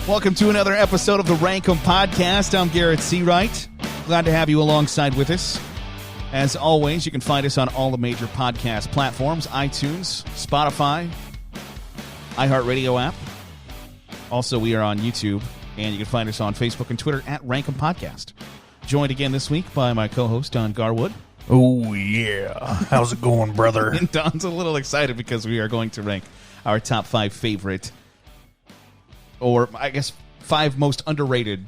Welcome to another episode of the RankEmPodcast. I'm Garrett Seawright. Glad to have you alongside with us. As always, you can find us on all the major podcast platforms, iTunes, Spotify, iHeartRadio app. Also, we are on YouTube, and you can find us on Facebook and Twitter at RankEmPodcast. Joined again this week by my co-host, Don Garwood. Oh, yeah. How's it going, brother? And Don's a little excited because we are going to rank our top 5 favorite, or I guess 5 most underrated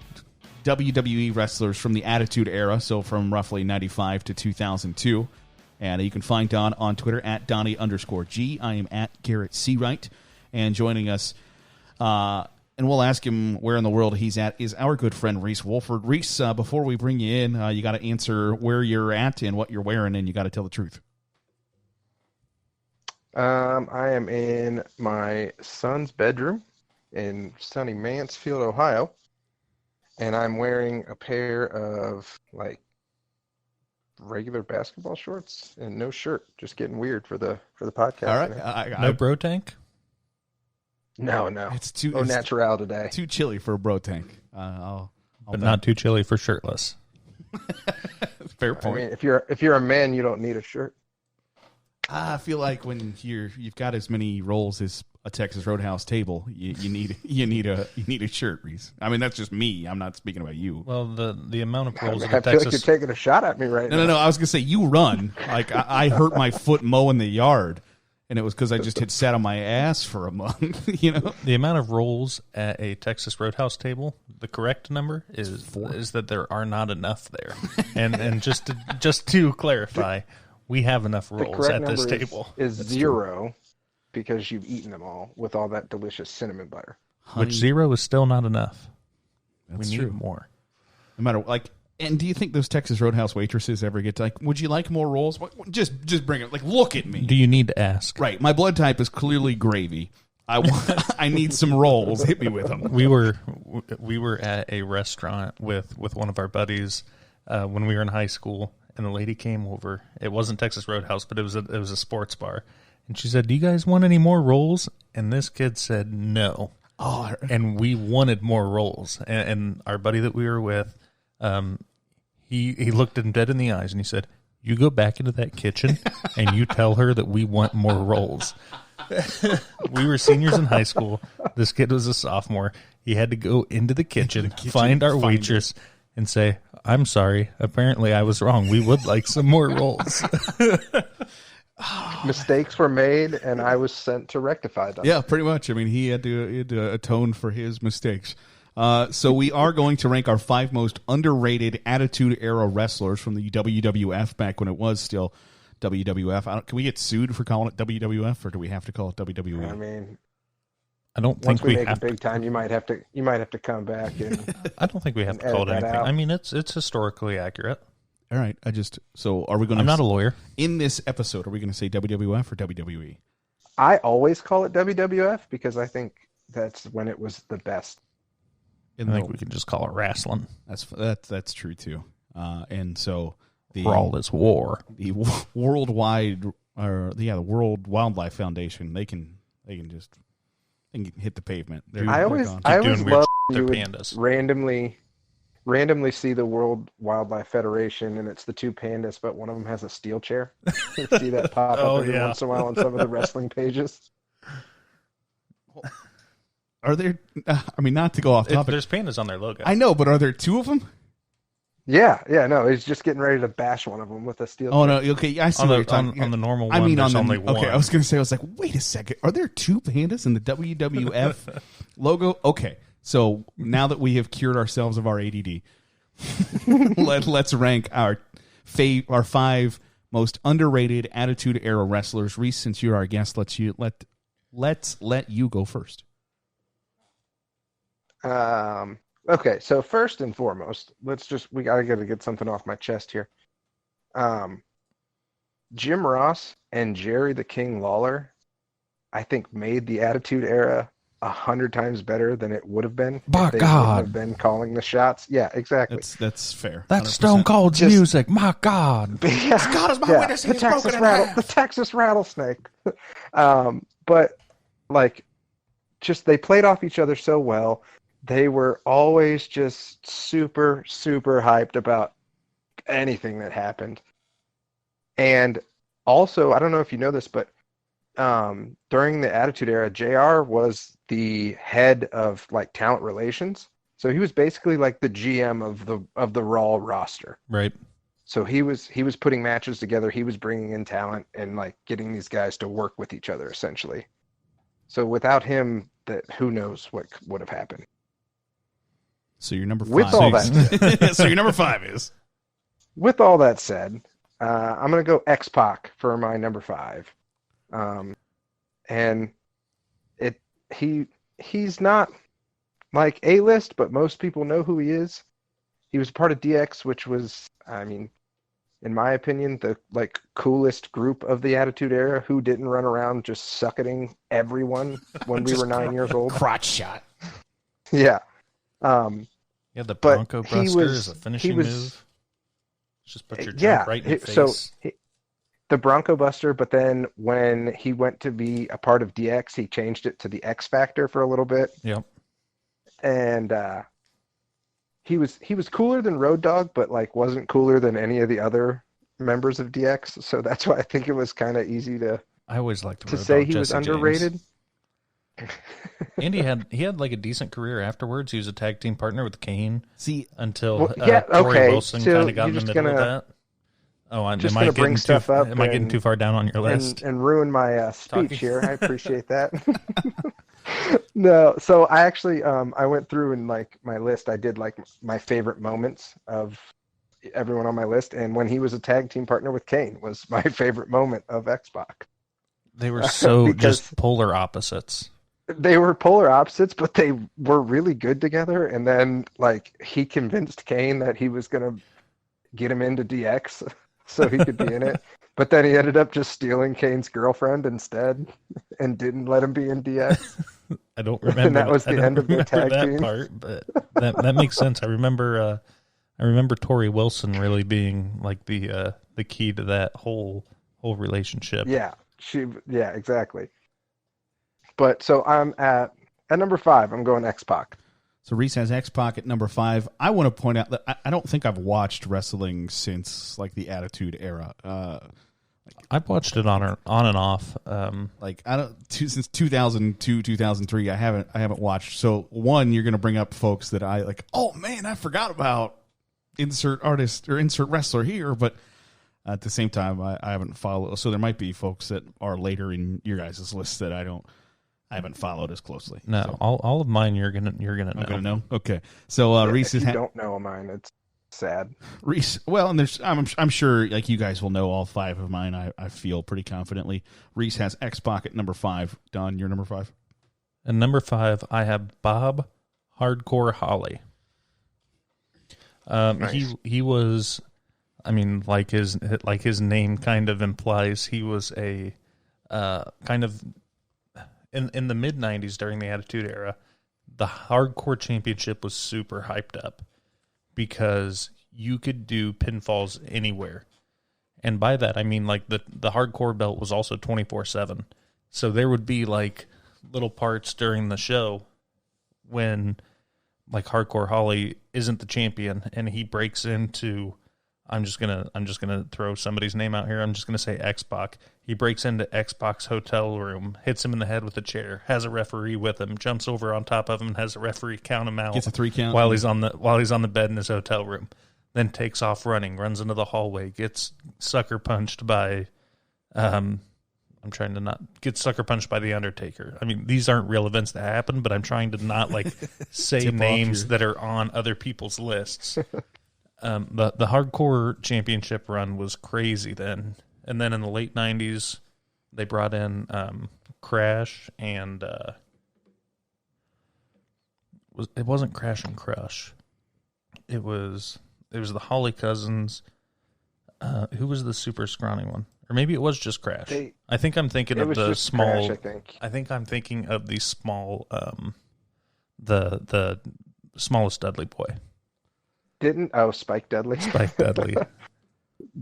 WWE wrestlers from the Attitude Era, so from roughly 95 to 2002. And you can find Don on Twitter at Donnie_G. I am at Garrett Seawright. And joining us, and we'll ask him where in the world he's at, is our good friend Reece Wolford. Reece, before we bring you in, you got to answer where you're at and what you're wearing, and you got to tell the truth. I am in my son's bedroom in sunny Mansfield, Ohio, and I'm wearing a pair of regular basketball shorts and no shirt. Just getting weird for the podcast. All right, No bro tank? No. It's too natural today. Too chilly for a bro tank. But not too chilly for shirtless. Fair point. I mean, if you're a man, you don't need a shirt. I feel like when you've got as many rolls as a Texas Roadhouse table, you need a shirt, Reece. I mean, that's just me. I'm not speaking about you. Well, the amount of rolls I feel like you're taking a shot at me right now. No. I was gonna say you run. Like I hurt my foot mowing the yard, and it was because I just had sat on my ass for a month. The amount of rolls at a Texas Roadhouse table, the correct number is 4. Is that there are not enough there. and just to clarify, we have enough rolls at this table. Is 0 because you've eaten them all with all that delicious cinnamon butter. Which 0 is still not enough. That's we need true. More. No matter and do you think those Texas Roadhouse waitresses ever get to would you like more rolls? Just bring it. Look at me. Do you need to ask? Right. My blood type is clearly gravy. I need some rolls. Hit me with them. We were at a restaurant with one of our buddies when we were in high school, and the lady came over. It wasn't Texas Roadhouse, but it was a sports bar, and she said, "Do you guys want any more rolls?" And this kid said no. Oh, and we wanted more rolls. And our buddy that we were with, he looked him dead in the eyes and he said, "You go back into that kitchen and you tell her that we want more rolls." We were seniors in high school. This kid was a sophomore. He had to go into the kitchen, find our waitress, and say, "I'm sorry. Apparently I was wrong. We would like some more rolls." Mistakes were made, and I was sent to rectify them. Yeah, pretty much. I mean, he had to atone for his mistakes. So we are going to rank our 5 most underrated Attitude Era wrestlers from the WWF back when it was still WWF. Can we get sued for calling it WWF, or do we have to call it WWE? I mean, I don't think once we make it big time, you might have to come back and. I don't think we have to call it anything. I mean, it's historically accurate. All right. So are we going to... I'm not a lawyer. In this episode, are we going to say WWF or WWE? I always call it WWF because I think that's when it was the best. I think we can just call it wrestling. That's true too. And so the Brawl is war. The worldwide, the World Wildlife Foundation, they can hit the pavement. I always love you would randomly see the World Wildlife Federation, and it's the 2 pandas, but one of them has a steel chair. You see that pop up every once in a while on some of the wrestling pages. Are there? Not to go off topic. There's pandas on their logo. I know, but are there 2 of them? Yeah, no, he's just getting ready to bash one of them with a steel chair. Oh, no, okay, I see what you're talking about. On the normal one, there's only one. Okay, I was going to say, wait a second, are there 2 pandas in the WWF logo? Okay. So now that we have cured ourselves of our ADD, let's rank our 5 most underrated Attitude Era wrestlers. Reece, since you're our guest, let's let you go first. Okay, so first and foremost, we gotta get something off my chest here. Jim Ross and Jerry the King Lawler, I think, made the Attitude Era 100 times better than it would have been. By if they God, wouldn't have been calling the shots. Yeah, exactly. That's fair. That's 100%. Stone Cold's music. My God, yeah, God is my witness. The Texas rattlesnake. But just they played off each other so well. they were always just super, super hyped about anything that happened. And also, I don't know if you know this, but during the Attitude Era, JR was the head of like talent relations. So he was basically like the GM of the Raw roster. Right. So he was putting matches together. He was bringing in talent and like getting these guys to work with each other essentially. So without him, who knows what would have happened. So your number 5. With all that said, so your number 5 is. With all that said, I'm gonna go X-Pac for my number 5. And he's not like A-list, but most people know who he is. He was part of DX, which was, I mean, in my opinion, the like coolest group of the Attitude Era, who didn't run around just sucketing everyone when we were 9 years old. Crotch shot. Yeah. Yeah, the Bronco Buster is a finishing move. Just put your jump right in your face. So the Bronco Buster, but then when he went to be a part of DX, he changed it to the X Factor for a little bit. Yep. And he was cooler than Road Dogg, but like wasn't cooler than any of the other members of DX. So that's why I think it was kind of easy to. I always liked to say he was underrated. And he had like a decent career afterwards. He was a tag team partner with Kane. See, until Torrie Wilson kind of got in the middle of that. Oh, am I getting stuff up? Am I getting too far down on your list and ruin my speech here? I appreciate that. No, so I actually I went through and like my list. I did like my favorite moments of everyone on my list, and when he was a tag team partner with Kane was my favorite moment of X-Pac. They were so just polar opposites. They were polar opposites, but they were really good together. And then, like, he convinced Kane that he was going to get him into DX so he could be in it. But then he ended up just stealing Kane's girlfriend instead and didn't let him be in DX. I don't remember. And that was the end of the tag team part, but that makes sense. I remember Torrie Wilson really being like the key to that whole relationship. Yeah, exactly. But so I'm at number 5. I'm going X-Pac. So Reece has X-Pac at number 5. I want to point out that I don't think I've watched wrestling since like the Attitude Era. I've watched it on and off. Since 2002, 2003. I haven't watched. So one, you're going to bring up folks that I like. Oh man, I forgot about insert artist or insert wrestler here, but. At the same time, I haven't followed. So there might be folks that are later in your guys' list that I haven't followed as closely. No, so. all of mine you're gonna know. I'm gonna know. Okay, so Reece if you don't know mine, it's sad. Reece, well, and there's I'm sure like you guys will know all 5 of mine. I feel pretty confidently. Reece has X-Pac at number 5. Don, you're number 5. And number 5, I have Bob Hardcore Holly. Nice. He was. I mean, like his name kind of implies, he was a kind of in the mid 90s during the Attitude Era. The Hardcore Championship was super hyped up because you could do pinfalls anywhere, and by that I mean like the Hardcore belt was also 24/7. So there would be like little parts during the show when like Hardcore Holly isn't the champion and he breaks into. I'm just gonna throw somebody's name out here. I'm just gonna say X-Pac. He breaks into X-Pac's hotel room, hits him in the head with a chair, has a referee with him, jumps over on top of him, and has a referee count him out. Gets a 3 count while he's on the bed in his hotel room. Then takes off running, runs into the hallway, gets sucker punched by, get sucker punched by the Undertaker. I mean, these aren't real events that happen, but I'm trying to not like say names that are on other people's lists. The Hardcore Championship run was crazy then. And then in the late 90s, they brought in Crash and it wasn't Crash and Crush. It was the Holly Cousins. Who was the super scrawny one? Or maybe it was just Crash. I think I'm thinking of the small. Crash, I think I'm thinking of the small, the smallest Dudley boy. Spike Dudley. Spike Dudley.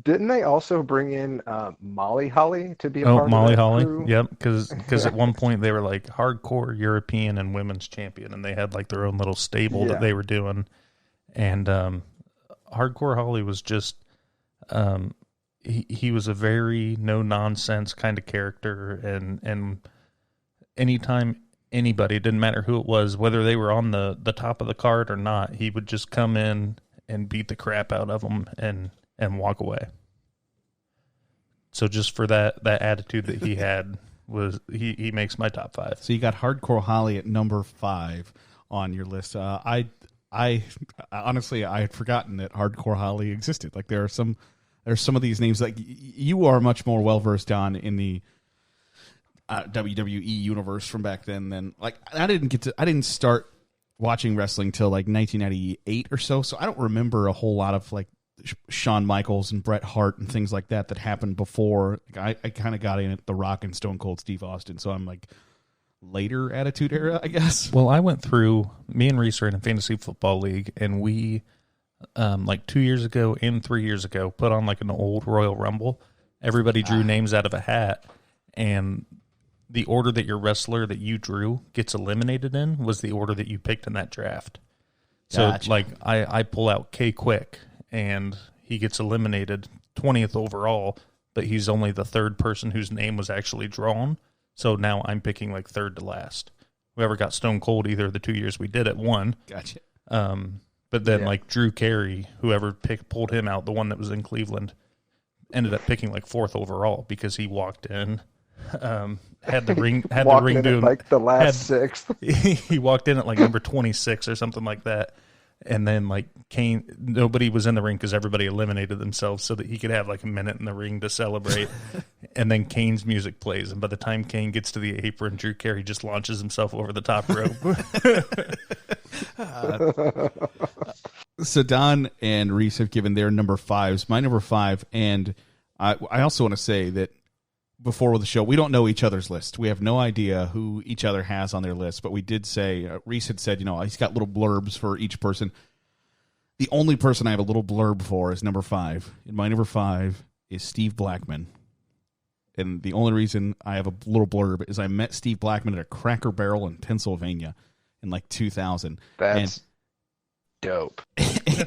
Didn't they also bring in Molly Holly to be a part Molly of that Holly? crew? Yep, because at one point they were like hardcore European and women's champion, and they had like their own little stable that they were doing. And Hardcore Holly was just he was a very no nonsense kind of character, and anytime anybody, it didn't matter who it was, whether they were on the top of the card or not, he would just come in and beat the crap out of them and walk away. So just for that attitude that he had, was he makes my top 5. So you got Hardcore Holly at number 5 on your list. I honestly, I had forgotten that Hardcore Holly existed. Like there's some of these names like you are much more well versed on in the WWE universe from back then. Than like I didn't start watching wrestling till like 1998 or so. So I don't remember a whole lot of like Shawn Michaels and Bret Hart and things like that happened before. Like I kind of got in at The Rock and Stone Cold Steve Austin. So I'm like later Attitude Era, I guess. Well, I went through, me and Reece are in a fantasy football league, and we, like 2 years ago and 3 years ago, put on like an old Royal Rumble. Everybody drew names out of a hat, and the order that your wrestler that you drew gets eliminated in was the order that you picked in that draft. So, Gotcha. like, I pull out K-Quick, and he gets eliminated 20th overall, but he's only the third person whose name was actually drawn. So now I'm picking like third to last. Whoever got Stone Cold either of the 2 years we did it won. Gotcha. But then like Drew Carey, whoever pulled him out, the one that was in Cleveland, ended up picking like 4th overall because he walked in, had the ring doing like the last 6th. He walked in at like number 26 or something like that. And then, like, Kane, nobody was in the ring because everybody eliminated themselves so that he could have, like, a minute in the ring to celebrate. And then Kane's music plays. And by the time Kane gets to the apron, Drew Carey just launches himself over the top rope. So Don and Reece have given their number 5s. My number 5, and I also want to say that before the show, we don't know each other's list. We have no idea who each other has on their list, but we did say, Reece had said, he's got little blurbs for each person. The only person I have a little blurb for is number 5. And my number 5 is Steve Blackman. And the only reason I have a little blurb is I met Steve Blackman at a Cracker Barrel in Pennsylvania in like 2000. That's dope.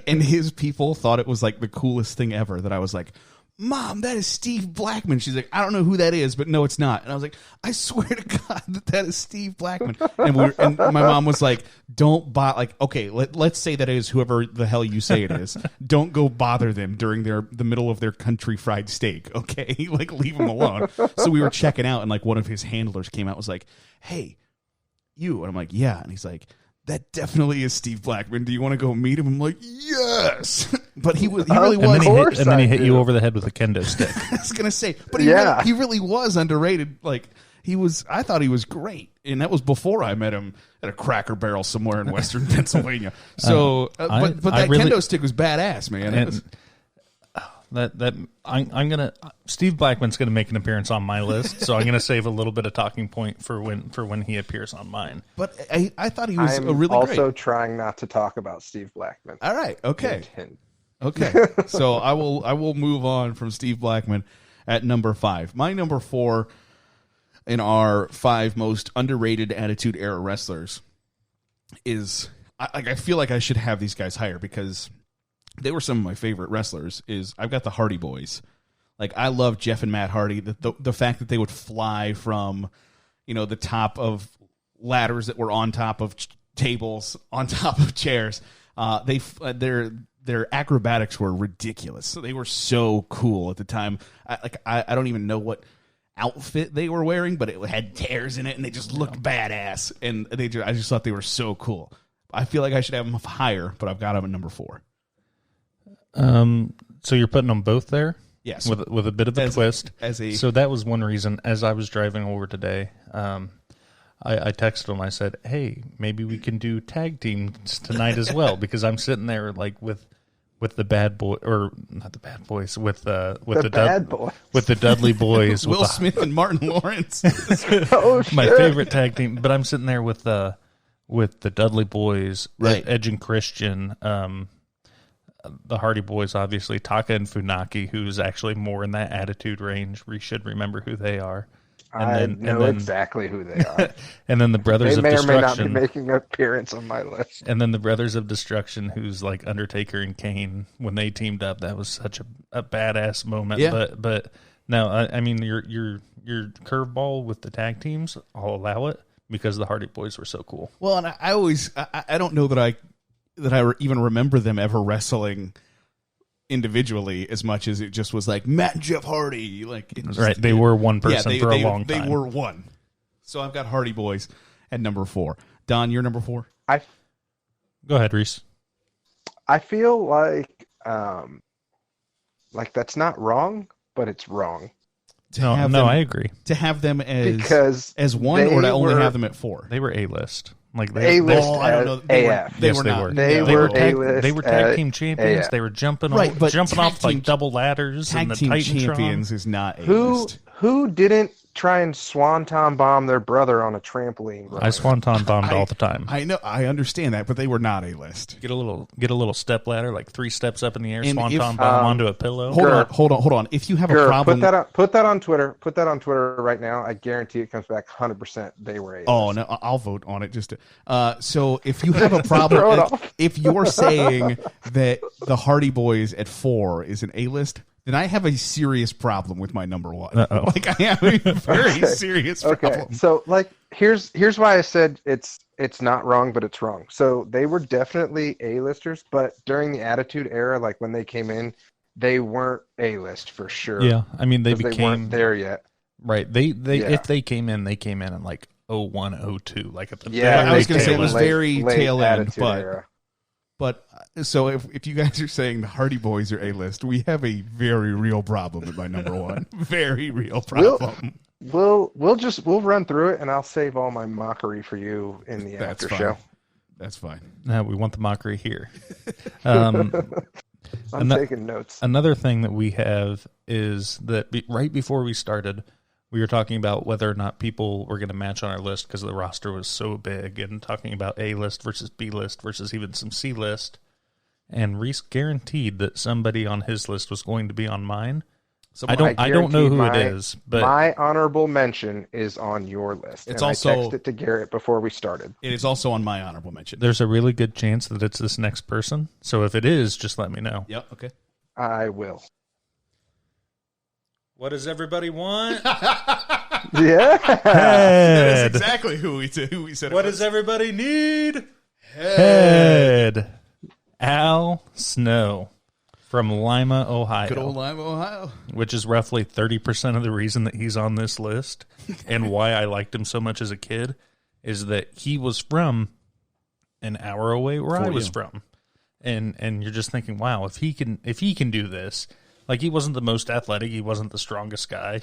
And his people thought it was like the coolest thing ever that I was like, Mom, that is Steve Blackman. She's like, I don't know who that is, but no, it's not. And I was like, I swear to God that is Steve Blackman. And my mom was like, don't okay, let's say that is whoever the hell you say it is. Don't go bother them during the middle of their country fried steak, okay? Like, leave them alone. So we were checking out, and like one of his handlers came out and was like, hey, you. And I'm like, yeah. And he's like, that definitely is Steve Blackman. Do you want to go meet him? I'm like, yes. But he really was. And then he hit you over the head with a kendo stick. I was going to say, but he really was underrated. Like, I thought he was great. And that was before I met him at a Cracker Barrel somewhere in Western Pennsylvania. So, but that kendo stick was badass, man. Steve Blackman's gonna make an appearance on my list, so I'm gonna save a little bit of talking point for when he appears on mine. But I thought he was I'm a really also great. trying not to talk about Steve Blackman. All right, okay, okay. So I will move on from Steve Blackman at number 5. My number 4 in our 5 most underrated Attitude Era wrestlers is I feel like I should have these guys higher because they were some of my favorite wrestlers. I've got the Hardy Boys. Like, I love Jeff and Matt Hardy. The fact that they would fly from, the top of ladders that were on top of tables, on top of chairs. Their acrobatics were ridiculous. So they were so cool at the time. I don't even know what outfit they were wearing, but it had tears in it, and they just looked badass. And I just thought they were so cool. I feel like I should have them higher, but I've got them at number 4. So you're putting them both there? Yes. With a bit of a twist. So that was one reason, as I was driving over today, I texted him. I said, hey, maybe we can do tag teams tonight as well, because I'm sitting there like with the bad boy, or not the bad boys, with the Dudley boys. Will Smith and Martin Lawrence. My favorite tag team. But I'm sitting there with the Dudley boys, right? Edge and Christian, the Hardy Boys, obviously, Taka and Funaki, who's actually more in that attitude range. We should remember who they are. I know exactly who they are. And then the Brothers of Destruction. They may or may not be making an appearance on my list. And then the Brothers of Destruction, who's like Undertaker and Kane, when they teamed up, that was such a badass moment. Yeah. But no, I mean, your curveball with the tag teams, I'll allow it because the Hardy Boys were so cool. Well, and I don't know that I even remember them ever wrestling individually as much as it just was like Matt and Jeff Hardy. Right, they were one person for a long time. They were one. So I've got Hardy Boys at number 4. Don, you're number 4? Go ahead, Reese. I feel like that's not wrong, but it's wrong. I agree. To have them as one, or to only have them at 4? They were A-list. Like A-list. I don't know. They were. They were A-list. They were tag team champions. They were jumping off like double ladders. Tag team champions is not A-list. Who didn't try and swanton bomb their brother on a trampoline? I swanton bombed all the time. I know, I understand that, but they were not A-list. Get a little step ladder, like 3 steps up in the air, swanton bomb onto a pillow. Hold on. If you have a problem, put that on Twitter. Put that on Twitter right now. I guarantee it comes back 100%. They were A-list. Oh no, I'll vote on it just to. So if you have a problem, if you're saying that the Hardy Boys at 4 is an A-list, then I have a serious problem with my number 1. Like I have a very serious problem. Okay, so here's why I said it's not wrong, but it's wrong. So they were definitely A-listers, but during the Attitude Era, like when they came in, they weren't A-list for sure. Yeah, I mean they weren't there yet. Right. If they came in in like 01, 02, like at the I was going to say it was very tail end, era. But so if you guys are saying the Hardy Boys are A-list, we have a very real problem with my number 1. Very real problem. We'll run through it, and I'll save all my mockery for you in the after show. That's fine. No, we want the mockery here. I'm taking notes. Another thing that we have is that right before we started, we were talking about whether or not people were going to match on our list because the roster was so big, and talking about A-list versus B-list versus even some C-list. And Reese guaranteed that somebody on his list was going to be on mine. So I don't know who it is, but my honorable mention is on your list. I texted it to Garrett before we started. It is also on my honorable mention. There's a really good chance that it's this next person. So if it is, just let me know. Yep. Okay. I will. What does everybody want? Yeah. That is exactly who we said. What does everybody need? Head. Al Snow from Lima, Ohio. Good old Lima, Ohio. Which is roughly 30% of the reason that he's on this list, and why I liked him so much as a kid, is that he was from an hour away where I was from. And you're just thinking, wow, if he can do this. Like, he wasn't the most athletic. He wasn't the strongest guy.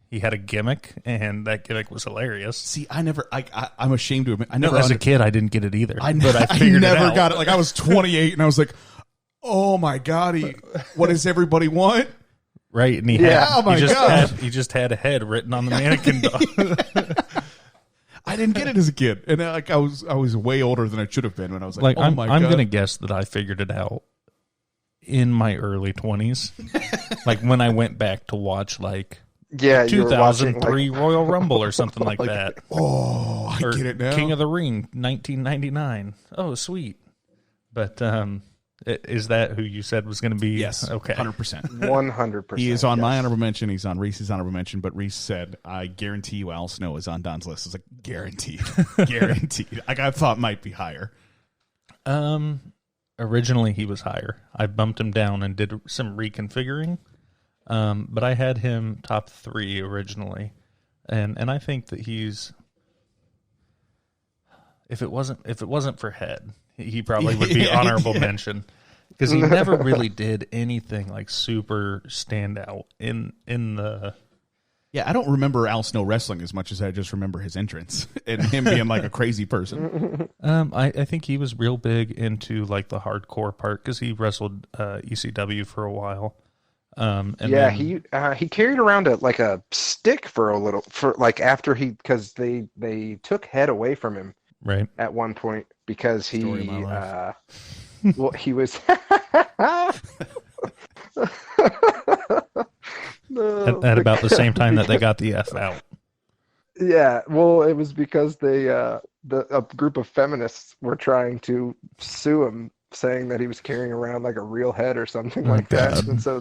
He had a gimmick, and that gimmick was hilarious. See, I'm ashamed to admit, as a kid, I didn't get it either. I never got it. Like, I was 28, and I was like, oh, my God, what does everybody want? Right, and he just had a head written on the mannequin dog. I didn't get it as a kid, and I was way older than I should have been when I was like, oh, my God. I'm going to guess that I figured it out in my early 20s, like when I went back to watch 2003 Royal Rumble or something like that. Oh, I get it now. King of the Ring 1999. Oh, sweet. But is that who you said was going to be? Yes. Okay. 100%. 100%. He is on my honorable mention. He's on Reese's honorable mention. But Reese said, I guarantee you Al Snow is on Don's list. I was like, guaranteed. Guaranteed. I thought might be higher. Originally, he was higher. I bumped him down and did some reconfiguring, but I had him top 3 originally, and I think that he's. If it wasn't for head, he probably would be honorable mention, because he never really did anything like super stand out in the. Yeah, I don't remember Al Snow wrestling as much as I just remember his entrance and him being like a crazy person. I think he was real big into like the hardcore part because he wrestled ECW for a while. He carried around a stick because they took head away from him at one point because he was at about the same time that they got the F out. Yeah, well, it was because a group of feminists were trying to sue him, saying that he was carrying around like a real head or something like that, and so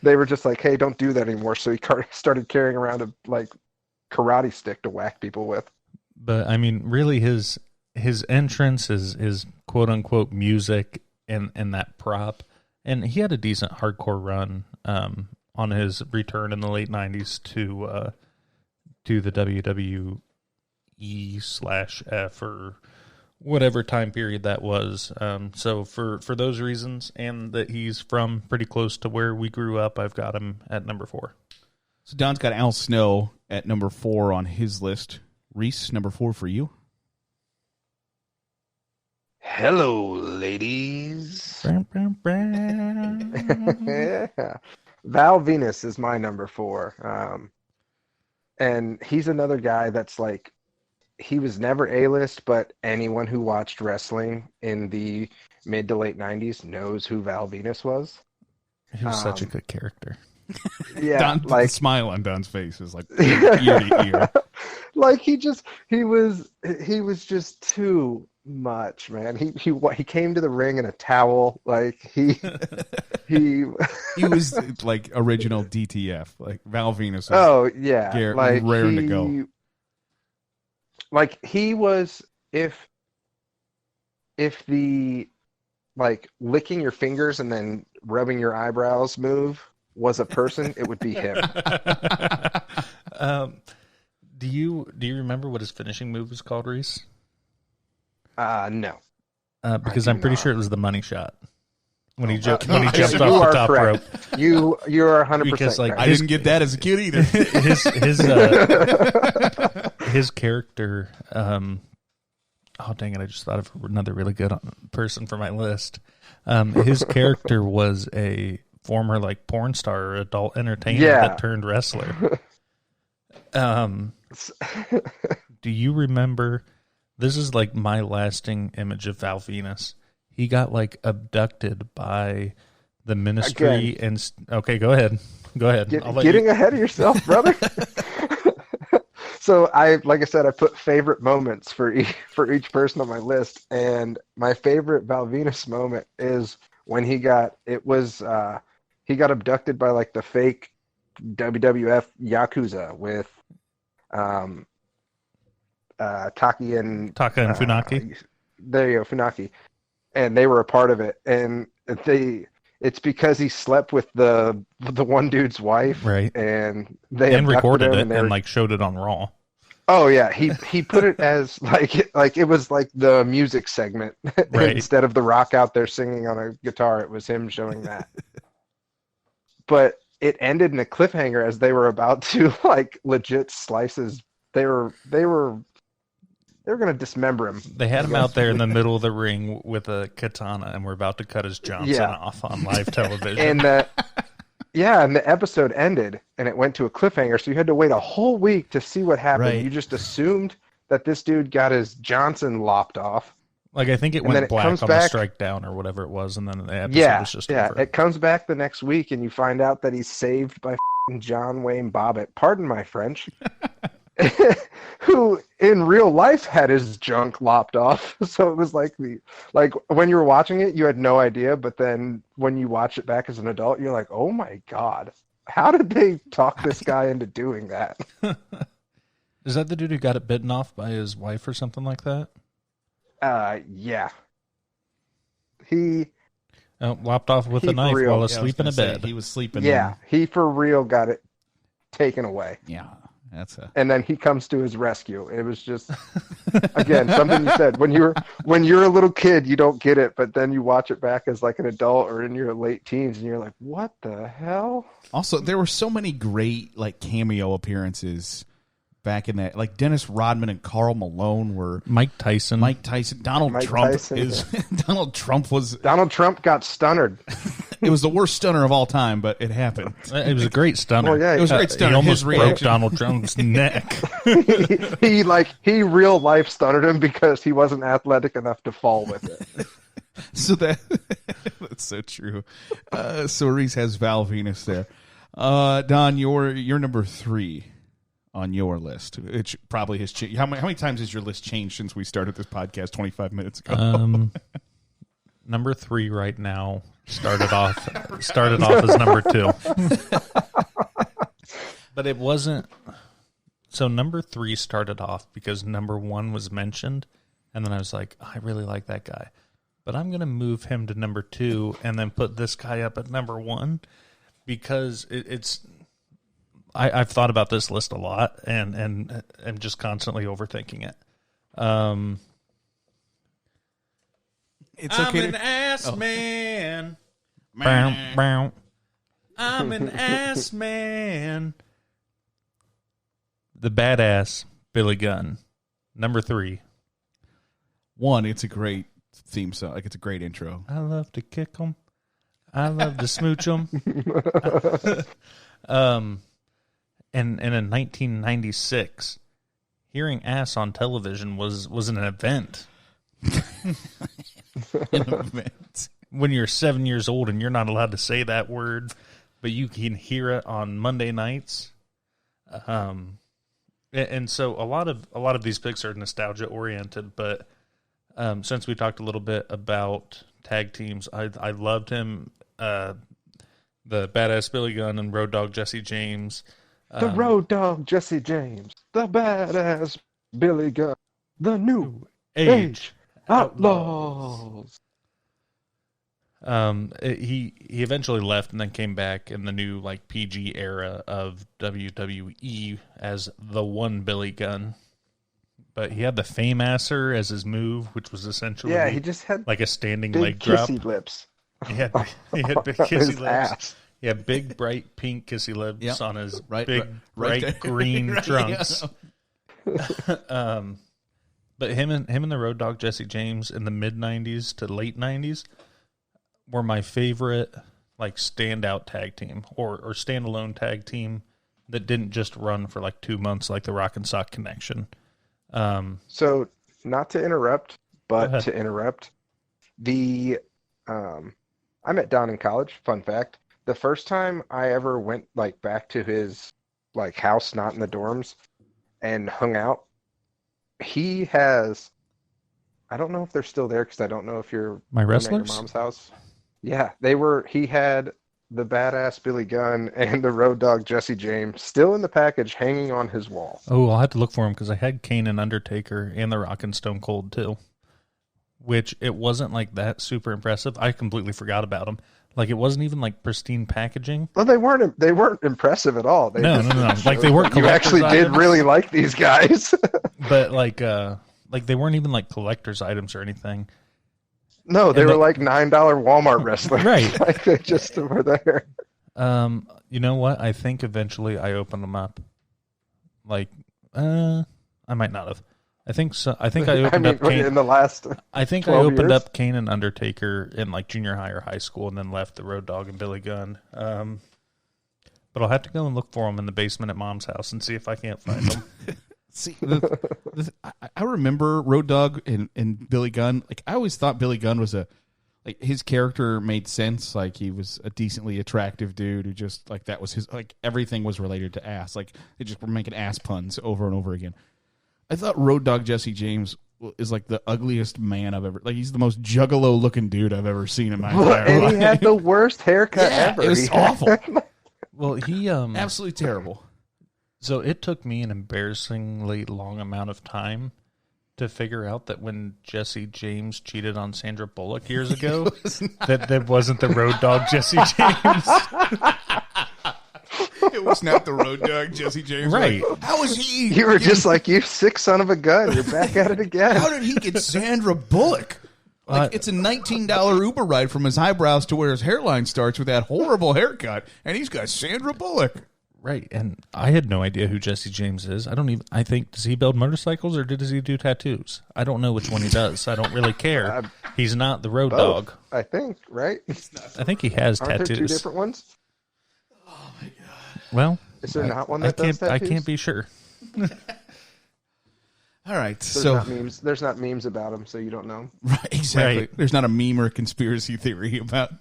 they were just like, "Hey, don't do that anymore." So he started carrying around a like karate stick to whack people with. But I mean, really, his entrance is quote unquote music and that prop, and he had a decent hardcore run on his return in the late '90s to the WWE/F or whatever time period that was. So for those reasons, and that he's from pretty close to where we grew up, I've got him at number 4. So Don's got Al Snow at number 4 on his list. Reese, number 4 for you. Hello, ladies. Yeah. Val Venus is my number 4. And he's another guy that's like, he was never A-list, but anyone who watched wrestling in the mid to late 90s knows who Val Venus was. He was such a good character. Yeah, the smile on Don's face is like ear to ear. Like he was just too much, man. He came to the ring in a towel. Like he was like original DTF, like Val Venus. Oh yeah, like raring to go. Like he was if the like licking your fingers and then rubbing your eyebrows move was a person, it would be him. Do you remember what his finishing move was called, Reese? No. Because I'm pretty sure it was the money shot. When he jumped off the top rope. You are 100% because like correct. I didn't get that as a kid either. His character. Oh dang it! I just thought of another really good person for my list. His character was a former like porn star or adult entertainer that turned wrestler. Do you remember? This is like my lasting image of Val Venus. He got like abducted by the ministry okay, go ahead. Getting ahead of yourself, brother. So like I said, I put favorite moments for each person on my list, and my favorite Val Venus moment is when he got abducted by like the fake WWF Yakuza with Taka and Funaki. There you go, Funaki. And they were a part of it. And it's because he slept with the one dude's wife. Right. And they recorded it and like showed it on Raw. Oh yeah. He put it as like it was like the music segment. Right. Instead of The Rock out there singing on a guitar, it was him showing that. But it ended in a cliffhanger as they were about to like legit slices. They were going to dismember him. They had him out there in the middle of the ring with a katana, and we're about to cut his Johnson off on live television. And the episode ended, and it went to a cliffhanger, so you had to wait a whole week to see what happened. Right. You just assumed that this dude got his Johnson lopped off. Like, I think it went black on the strike down or whatever it was, and then the episode was just over. It comes back the next week, and you find out that he's saved by John Wayne Bobbitt. Pardon my French. Who in real life had his junk lopped off. So it was like when you were watching it, you had no idea, but then when you watch it back as an adult, you're like, oh my God, how did they talk this guy into doing that? Is that the dude who got it bitten off by his wife or something like that? Yeah. He lopped off with a knife while asleep in a bed. He was sleeping. Yeah, he for real got it taken away. Yeah. And then he comes to his rescue. It was just, again, something you said. When you're a little kid, you don't get it, but then you watch it back as like an adult or in your late teens, and you're like, "What the hell?" Also, there were so many great like cameo appearances back in that. Like Dennis Rodman and Karl Malone were Mike Tyson. Donald Trump got stunnered. It was the worst stunner of all time, but it happened. It was a great stunner. Well, yeah, it was a great stunner. He almost broke Donald Trump's neck. he real life stunnered him because he wasn't athletic enough to fall with it. So That's so true. So Reece has Val Venus there. Don, you're number 3 on your list. It probably has changed. How many times has your list changed since we started this podcast 25 minutes ago? Number 3 right now started off as number 2. But it wasn't. So number 3 started off because number 1 was mentioned, and then I was like, I really like that guy. But I'm going to move him to number 2 and then put this guy up at number 1 because it's I've thought about this list a lot and am just constantly overthinking it. It's okay. I'm an ass man. I'm an ass man. The badass Billy Gunn, number 3. 1, it's a great theme song. Like, it's a great intro. I love to kick them. I love to smooch them. And in 1996, hearing ass on television was an event. An event. When you're 7 years old and you're not allowed to say that word, but you can hear it on Monday nights. And so a lot of these picks are nostalgia oriented, but since we talked a little bit about tag teams, I loved him, the badass Billy Gunn and Road Dogg Jesse James. The Road Dogg Jesse James, the badass Billy Gunn, the new age outlaws. He eventually left and then came back in the new like PG era of WWE as the one Billy Gunn. But he had the Fame-asser as his move, which was essentially he just had like a standing big leg drop. Kissy lips. He had big kissy lips. Ass. He had big bright pink kissy lips on his big bright there. green trunks. But him and the Road Dogg Jesse James in the mid '90s to late '90s were my favorite like standout tag team or standalone tag team that didn't just run for like 2 months like the Rock and Sock Connection. So not to interrupt, but to interrupt, I met Don in college. Fun fact: the first time I ever went like back to his like house, not in the dorms, and hung out, he has. I don't know if they're still there because I don't know if you're my wrestlers. At your mom's house. Yeah, they were. He had the badass Billy Gunn and the Road Dogg Jesse James still in the package, hanging on his wall. Oh, I'll have to look for him because I had Kane and Undertaker and the Rock and Stone Cold too. Which it wasn't like that super impressive. I completely forgot about them. Like it wasn't even like pristine packaging. Well, they weren't impressive at all. No. Like they weren't. You actually did really like these guys, but like they weren't even like collector's items or anything. No, they were like $9 Walmart wrestlers. Right. Like they just were there. You know what? I think eventually I opened them up. Like, I might not have. I think so. I think I opened up Kane in the last. I think I opened up Kane and Undertaker in like junior high or high school, and then left the Road Dogg and Billy Gunn. But I'll have to go and look for them in the basement at Mom's house and see if I can't find them. See, I remember Road Dogg and Billy Gunn. Like I always thought Billy Gunn was his character made sense. Like he was a decently attractive dude who just like that was his like everything was related to ass. Like they just were making ass puns over and over again. I thought Road Dogg Jesse James is like the ugliest man I've ever. Like he's the most juggalo looking dude I've ever seen in my entire life. And he had the worst haircut ever. It was awful. Well, he absolutely terrible. So it took me an embarrassingly long amount of time to figure out that when Jesse James cheated on Sandra Bullock years ago, that wasn't the Road Dogg Jesse James. It was not the Road Dogg Jesse James. Right. Like, how was he? You were just like, you sick son of a gun. You're back at it again. How did he get Sandra Bullock? Like it's a $19 Uber ride from his eyebrows to where his hairline starts with that horrible haircut, and he's got Sandra Bullock. Right, and I had no idea who Jesse James is. I think, does he build motorcycles or does he do tattoos? I don't know which one he does. I don't really care. He's not the Road Dogg. I think, right? I think he has tattoos. Aren't there two different ones? Oh, my God. Well, is there not one that does tattoos? I can't be sure. All right, There's not memes about him, so you don't know. Right, exactly. Right. There's not a meme or a conspiracy theory about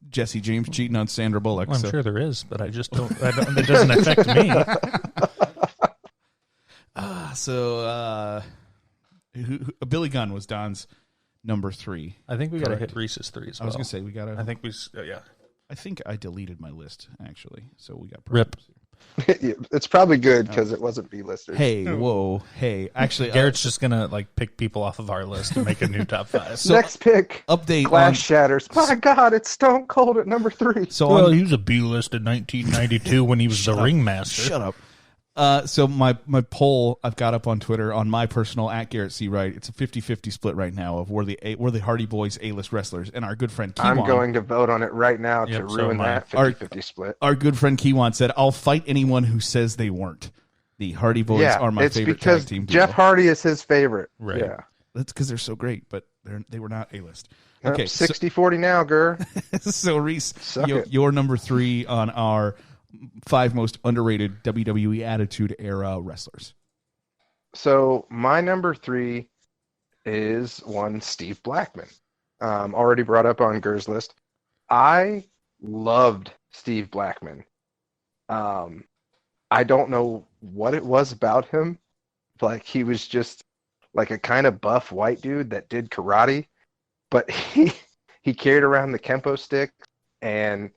Jesse James cheating on Sandra Bullock. Well, I'm sure there is, but I just don't. It doesn't affect me. Billy Gunn was Don's number 3. I think we got to hit Reese's 3 as well. I was gonna say we got to. I think we. Yeah. I think I deleted my list actually, so we got Rip. It's probably good because it wasn't B-listers. Hey, whoa, hey! Actually, Garrett's just gonna pick people off of our list and make a new top 5. So, next pick, update Glass Shatters. My God, it's Stone Cold at number 3. So he was a B-list in 1992 when he was the ringmaster. Shut up. So my poll I've got up on Twitter on my personal @GarrettC. It's a 50-50 split right now of we're the Hardy Boys A-list wrestlers, and our good friend Kiwan. I'm going to vote on it right now to ruin that 50-50 split. Our good friend Kiwan said, "I'll fight anyone who says they weren't. The Hardy Boys are my favorite tag team." Jeff Hardy is his favorite. Right. Yeah. That's because they're so great, but they were not A-list. Okay, 60-40 now, Gur. So Reese, you're number 3 on our 5 most underrated WWE Attitude Era wrestlers. So my number 3 is one Steve Blackman. Already brought up on Gur's list. I loved Steve Blackman. I don't know what it was about him. Like he was just like a kind of buff white dude that did karate, but he carried around the Kempo stick, and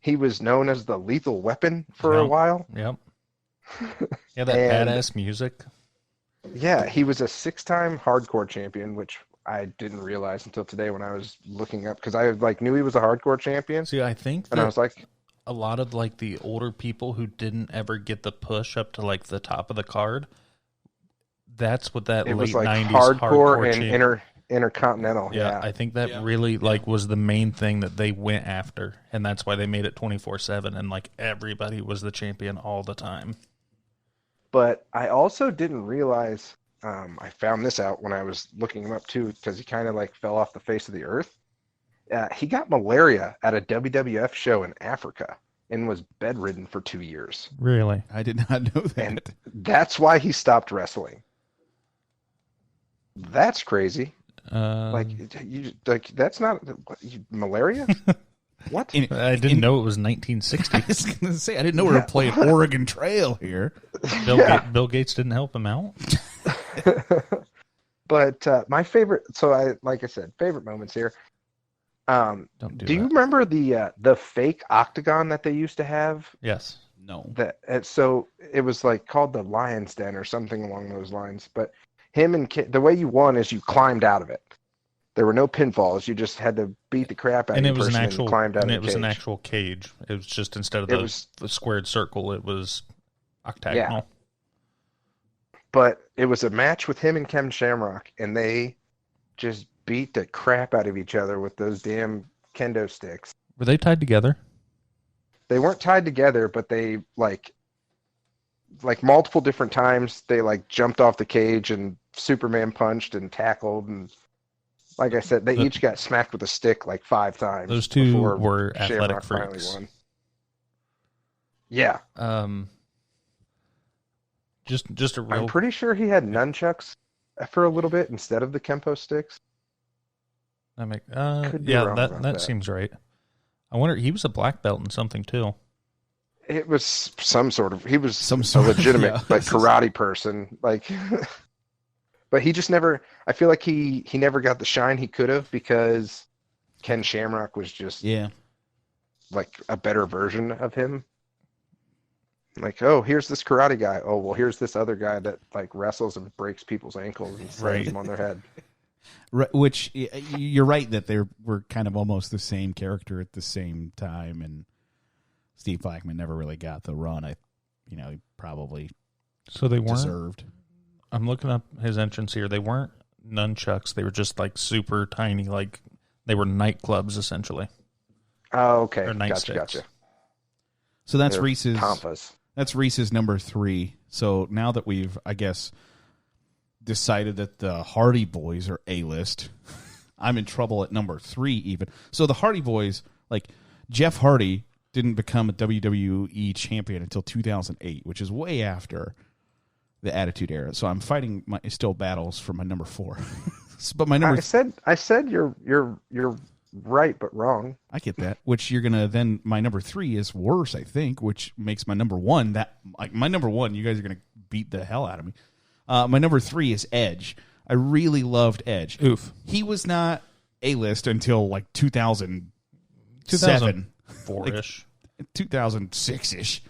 he was known as the Lethal Weapon for a while. Yep. Yeah, that badass music. Yeah, he was a 6-time hardcore champion, which I didn't realize until today when I was looking up, because I knew he was a hardcore champion. See, I think and I was like, a lot of the older people who didn't ever get the push up to the top of the card, that's what that late 90s hardcore and intercontinental. Yeah, I think that really was the main thing that they went after, and that's why they made it 24/7, and everybody was the champion all the time. But I also didn't realize, I found this out when I was looking him up too, because he kind of fell off the face of the earth. He got malaria at a WWF show in Africa and was bedridden for 2 years. Really? I did not know that. And that's why he stopped wrestling. That's crazy. That's not malaria. What? I didn't know it was 1960. I was going to say I didn't know we were playing Oregon Trail here. Bill Gates didn't help him out. But my favorite. So like I said, favorite moments here. Do you remember the fake octagon that they used to have? Yes. No. So it was called the Lion's Den or something along those lines. But him and the way you won is you climbed out of it. There were no pinfalls. You just had to beat the crap out of the person and climbed out of the cage. And it was an actual cage. It was just instead of the squared circle, it was octagonal. Yeah. But it was a match with him and Ken Shamrock, and they just beat the crap out of each other with those damn kendo sticks. Were they tied together? They weren't tied together, but they multiple different times they jumped off the cage and Superman punched and tackled, and like I said, they each got smacked with a stick 5 times. Those two were athletic freaks. Won. Yeah. Just a real. I'm pretty sure he had nunchucks for a little bit instead of the Kempo sticks. That seems right. I wonder, he was a black belt in something too. It was he was a legitimate karate person, but he just never. I feel like he never got the shine he could have because Ken Shamrock was just a better version of him. Here's this karate guy. Oh, well, here's this other guy that wrestles and breaks people's ankles and slams them on their head. Right, which you're right that they were kind of almost the same character at the same time, and Steve Blackman never really got the run. He probably deserved. I'm looking up his entrance here. They weren't nunchucks. They were just super tiny, they were nightclubs essentially. Oh, okay. Or Gotcha. So that's Reese's. Tampas. That's Reese's number 3. So now that we've, I guess, decided that the Hardy Boys are A-list, I'm in trouble at number 3 even. So the Hardy Boys, Jeff Hardy didn't become a WWE champion until 2008, which is way after the Attitude Era. So I'm fighting still battles for my number 4. But my number I said you're right but wrong. I get that. Which you're gonna then my number 3 is worse, I think, which makes my number 1 my number 1. You guys are gonna beat the hell out of me. My number 3 is Edge. I really loved Edge. Oof. He was not A-list until like 2007. 4-ish. 2006-ish.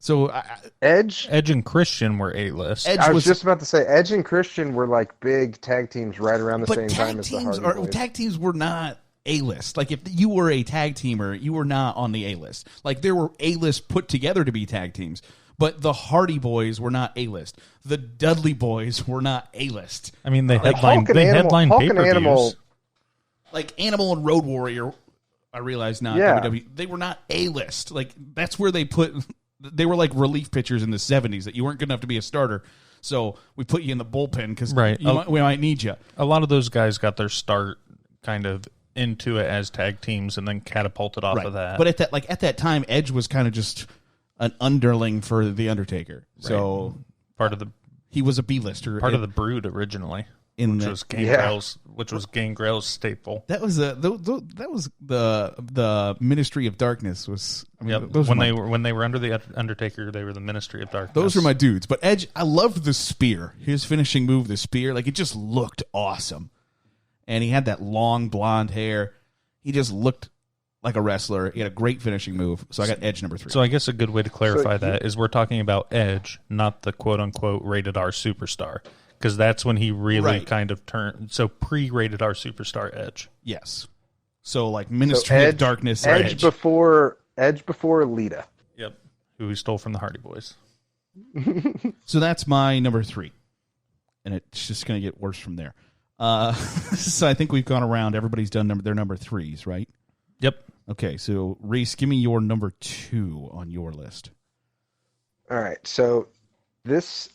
So Edge and Christian were A-list. I was just about to say Edge and Christian were like big tag teams right around the same time as the Hardy Boys. Tag teams were not A-list. Like if you were a tag teamer, you were not on the A-list. Like there were A-list put together to be tag teams. But the Hardy Boys were not A-list. The Dudley Boys were not A-list. I mean, they headlined pay-per-views. Like Animal and Road Warrior, I realize not WWE. They were not A-list. Like that's where they put. They were like relief pitchers in the 70s that you weren't good enough to be a starter. So we put you in the bullpen because we might need you. A lot of those guys got their start kind of into it as tag teams and then catapulted off of that. But at that time, Edge was kind of just an underling for the Undertaker. Right. So he was a B-lister. Part of the Brood originally, which was Gangrel's staple. That was the Ministry of Darkness. When they were under the Undertaker, they were the Ministry of Darkness. Those were my dudes. But Edge, I loved the spear. His finishing move, the spear, like it just looked awesome. And he had that long blonde hair. He just looked like a wrestler. He had a great finishing move. So I got Edge number 3. So I guess a good way to clarify that is we're talking about Edge, not the quote-unquote rated R superstar. Because that's when he really kind of turned. So pre-rated R superstar Edge. Yes. So like Ministry of Darkness. Edge before Lita. Yep. Who he stole from the Hardy Boys. So that's my number 3. And it's just going to get worse from there. So I think we've gone around. Everybody's done their number 3s, right? Yep. Okay, so Reece, give me your number 2 on your list. All right, so this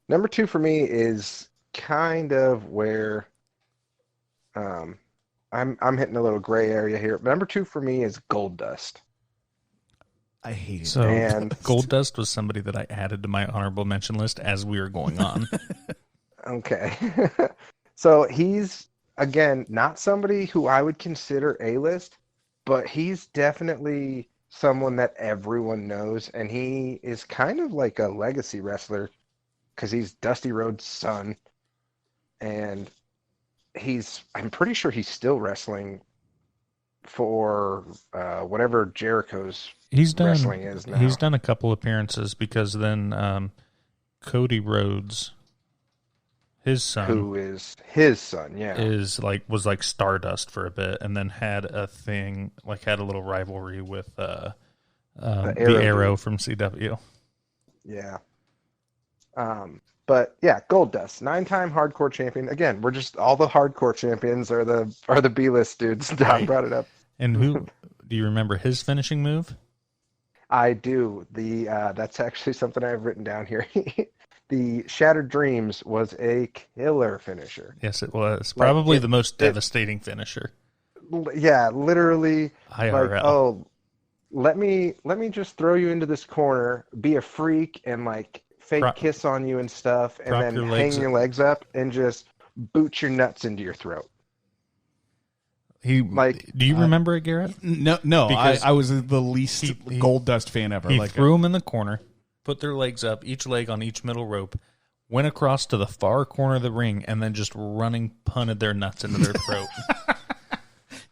number 2 for me is kind of where I'm hitting a little gray area here. Number 2 for me is Goldust. I hate it. So Goldust was somebody that I added to my honorable mention list as we were going on. Okay. So he's, again, not somebody who I would consider A-list, but he's definitely someone that everyone knows, and he is kind of like a legacy wrestler because he's Dusty Rhodes' son, and I'm pretty sure he's still wrestling for whatever Jericho's wrestling is now. He's done a couple appearances because then Cody Rhodes, his son, who is his son, was like Stardust for a bit, and then had a little rivalry with the Arrow from CW. Yeah. But yeah, Goldust, 9-time hardcore champion. Again, we're just all the hardcore champions are the B-list dudes. Don brought it up. And who do you remember his finishing move? I do. That's actually something I've written down here. The Shattered Dreams was a killer finisher. Yes, it was. Probably the most devastating finisher. Yeah, literally. IRL. Let me just throw you into this corner, be a freak, and like fake kiss on you and stuff, and then hang your legs up and just boot your nuts into your throat. Do you remember it, Garrett? No. I was the least Goldust fan ever. He threw him in the corner, put their legs up, each leg on each middle rope, went across to the far corner of the ring, and then just running punted their nuts into their throat.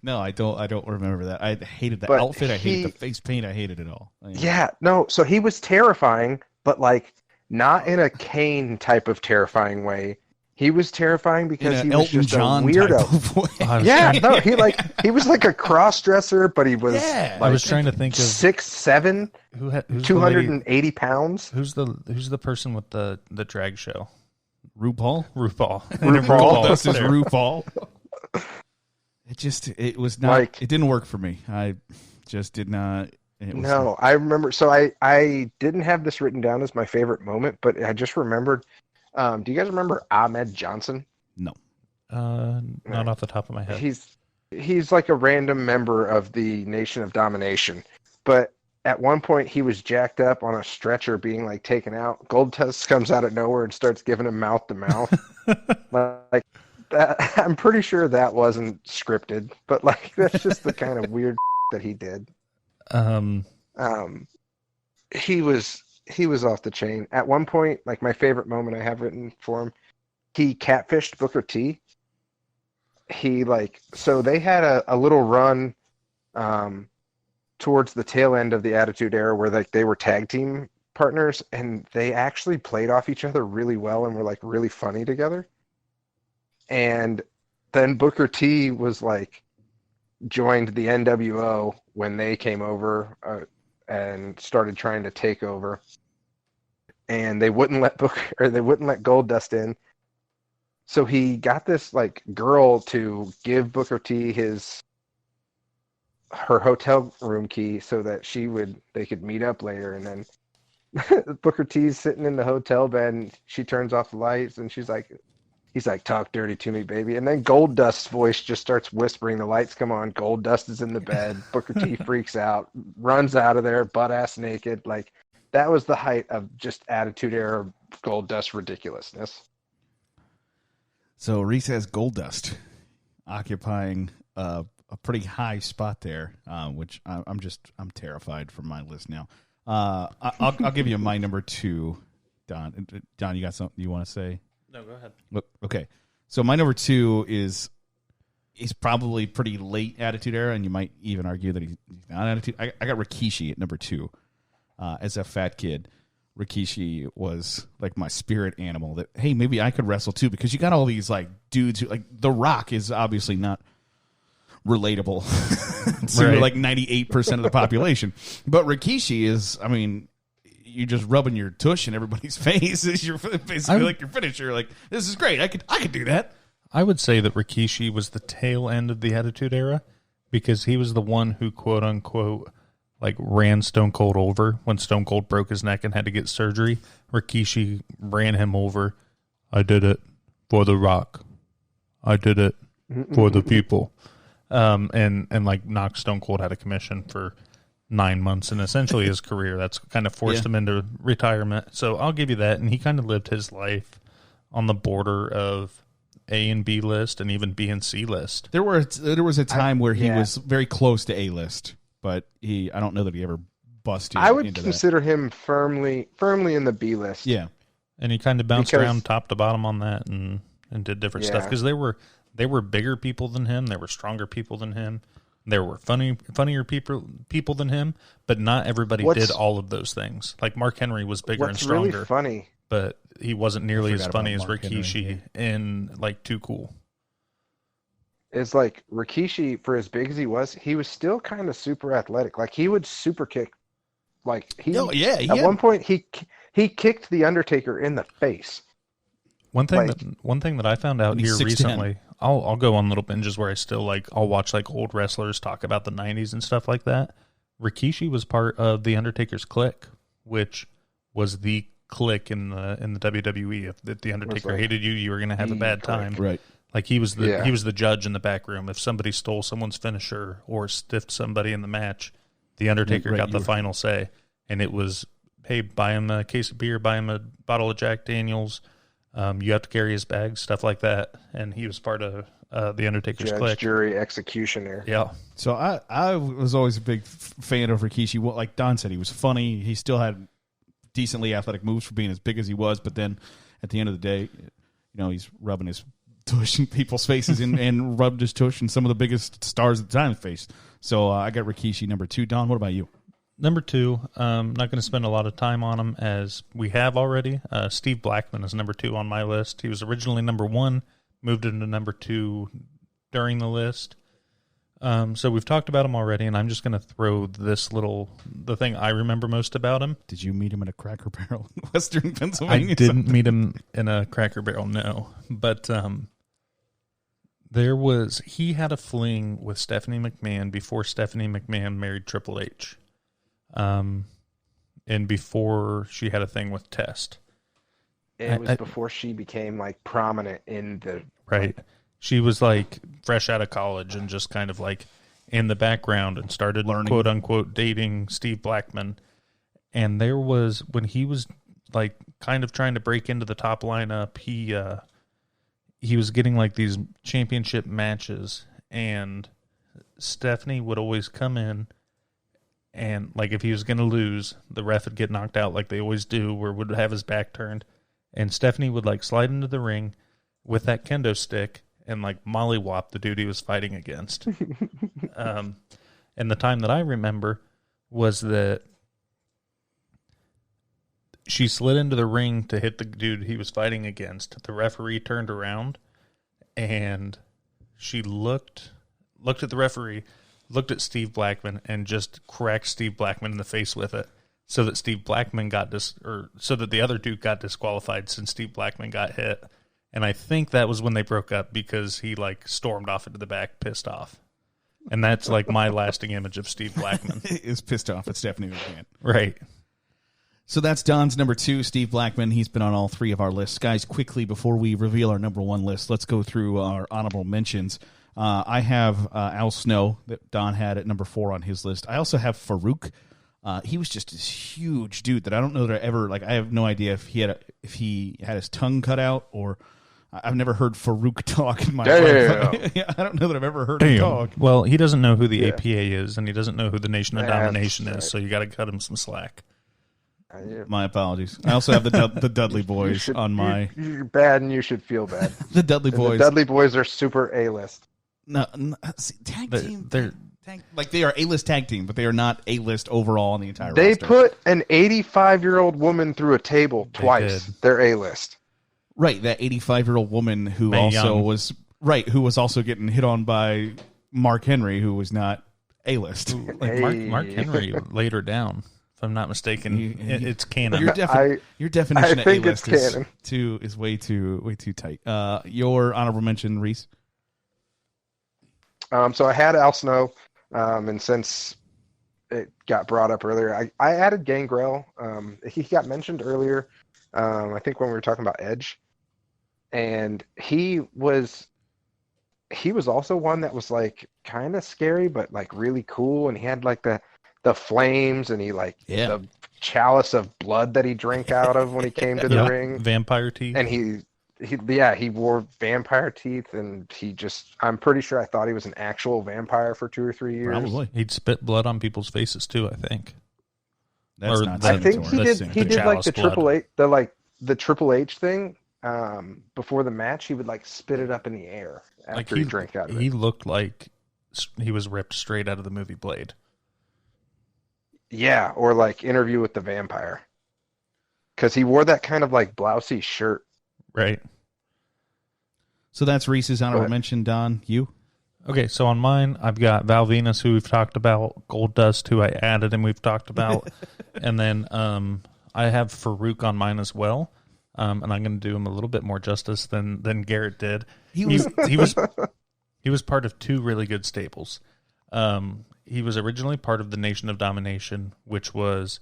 No, I don't remember that. I hated the outfit. I hated the face paint. I hated it all. Yeah, no. So he was terrifying, but like not in a Kane type of terrifying way. He was terrifying because he was Elton just John a weirdo. He was like a cross dresser, but he was. Yeah, I was trying to think of 6'7", 280 pounds. Who's the person with the drag show? RuPaul. This is RuPaul. It was not. It didn't work for me. I just did not. I remember. So I didn't have this written down as my favorite moment, but I just remembered. Do you guys remember Ahmed Johnson? No. Not off the top of my head. He's like a random member of the Nation of Domination, but at one point he was jacked up on a stretcher being like taken out. Goldust comes out of nowhere and starts giving him mouth to mouth. Like that, I'm pretty sure that wasn't scripted, but like that's just the kind of weird that he did. He was off the chain. At one point, like my favorite moment I have written for him, he catfished Booker T. So they had a little run towards the tail end of the Attitude Era where like they were tag team partners, and they actually played off each other really well and were like really funny together. And then Booker T was like joined the NWO when they came over and started trying to take over, and they wouldn't let Goldust in. So he got this like girl to give Booker T her hotel room key so that they could meet up later. And then Booker T's sitting in the hotel bed and she turns off the lights and he's like, talk dirty to me, baby. And then Goldust's voice just starts whispering. The lights come on. Goldust is in the bed. Booker T freaks out, runs out of there, butt ass naked. Like that was the height of just Attitude Era Goldust ridiculousness. So Reece has Goldust occupying a pretty high spot there, which I'm terrified for my list now. I'll give you my number 2, Don. Don, you got something you want to say? No, go ahead. Okay, so my number 2 is probably pretty late Attitude Era, and you might even argue that he's not Attitude. I got Rikishi at number 2 as a fat kid. Rikishi was like my spirit animal that, hey, maybe I could wrestle too, because you got all these like dudes who, like The Rock is obviously not relatable to like 98% of the population, but Rikishi is, I mean, you're just rubbing your tush in everybody's face as you're basically like your finisher. Like, this is great. I could do that. I would say that Rikishi was the tail end of the Attitude Era because he was the one who quote unquote like ran Stone Cold over when Stone Cold broke his neck and had to get surgery. Rikishi ran him over. I did it for The Rock. I did it for the people. And like knocked Stone Cold out of commission for 9 months, and essentially his career. That's kind of forced him into retirement. So I'll give you that. And he kind of lived his life on the border of A and B list and even B and C list. There was a time where he was very close to A list. But I don't know that he ever busted. I would consider him firmly in the B list. Yeah, and he kind of bounced around top to bottom on that and did different stuff because they were bigger people than him. They were stronger people than him. There were funnier people than him. But not everybody did all of those things. Like Mark Henry was bigger and stronger. What's really funny, but he wasn't nearly as funny as Rikishi and like Too Cool. Is like Rikishi, for as big as he was still kind of super athletic. Like he would super kick. Like one point he kicked the Undertaker in the face. One thing that I found out here 6'10". recently, I'll go on little binges where I still I'll watch like old wrestlers talk about the 90s and stuff like that. Rikishi was part of the Undertaker's clique, which was the clique in the WWE. If the Undertaker hated you, you were going to have a bad time. Right. Like he was the judge in the back room. If somebody stole someone's finisher or stiffed somebody in the match, the Undertaker got the final say. And it was, hey, buy him a case of beer, buy him a bottle of Jack Daniels. You have to carry his bag, stuff like that. And he was part of the Undertaker's clique. Jury, executioner. Yeah. So I was always a big fan of Rikishi. Well, like Don said, he was funny. He still had decently athletic moves for being as big as he was. But then at the end of the day, he's rubbing his tush in people's faces and rubbed his tush in some of the biggest stars at the time face. So I got Rikishi number 2. Don, what about you? Number 2, not going to spend a lot of time on him as we have already. Steve Blackman is number 2 on my list. He was originally number 1, moved into number 2 during the list. So we've talked about him already, and I'm just going to throw the thing I remember most about him. Did you meet him in a Cracker Barrel in Western Pennsylvania? I didn't meet him in a Cracker Barrel, no. But he had a fling with Stephanie McMahon before Stephanie McMahon married Triple H. And before she had a thing with Test. It was before she became like prominent in the right. She was like fresh out of college and just kind of like in the background and started quote unquote dating Steve Blackman. And there was, when he was like kind of trying to break into the top lineup, he was getting like these championship matches, and Stephanie would always come in, and like if he was going to lose, the ref would get knocked out like they always do, or would have his back turned, and Stephanie would like slide into the ring with that kendo stick and like mollywop the dude he was fighting against. And the time that I remember was that she slid into the ring to hit the dude he was fighting against. The referee turned around, and she looked at the referee, looked at Steve Blackman, and just cracked Steve Blackman in the face with it, so that Steve Blackman so that the other dude got disqualified since Steve Blackman got hit. And I think that was when they broke up, because he like stormed off into the back, pissed off. And that's like my lasting image of Steve Blackman. Is pissed off at Stephanie McMahon. Right. So that's Don's number 2, Steve Blackman. He's been on all 3 of our lists. Guys, quickly, before we reveal our number 1 list, let's go through our honorable mentions. I have Al Snow, that Don had at number 4 on his list. I also have Farouk. He was just this huge dude that I don't know that I have no idea if he had his tongue cut out, or I've never heard Farouk talk in my life. Yeah, I don't know that I've ever heard him talk. Well, he doesn't know who the APA is, and he doesn't know who the Nation of Domination is, so you got to cut him some slack. My apologies. I also have the Dudley Boys on my... You're bad, and you should feel bad. The Dudley Boys. The Dudley Boys are super A-list. No, see, tag team. They are A-list tag team, but they are not A-list overall on the entire roster. They put an 85-year-old woman through a table twice. They're A-list. Right, that 85-year-old woman who was also getting hit on by Mark Henry, who was not A-list. Mark Henry laid her down. If I'm not mistaken, it's canon. Your definition of A-list is way too tight. Your honorable mention, Reese? So I had Al Snow, and since it got brought up earlier, I added Gangrel. He got mentioned earlier, I think when we were talking about Edge, and he was also one that was like kind of scary, but like really cool, and he had like the flames, and he the chalice of blood that he drank out of when he came to the ring. Vampire teeth. And he wore vampire teeth, and I'm pretty sure I thought he was an actual vampire for 2 or 3 years. Probably. He'd spit blood on people's faces too, I think. I think he did like the Triple H thing. Before the match, he would like spit it up in the air after he drank out of it. He looked like he was ripped straight out of the movie Blade. Yeah, or like Interview with the Vampire. Because he wore that kind of like blousey shirt. Right. So that's Reese's honorable mention. Don, you? Okay, so on mine, I've got Val Venus, who we've talked about, Goldust, who I added and we've talked about, and then I have Farouk on mine as well, and I'm going to do him a little bit more justice than Garrett did. He was part of 2 really good staples. He was originally part of the Nation of Domination, which was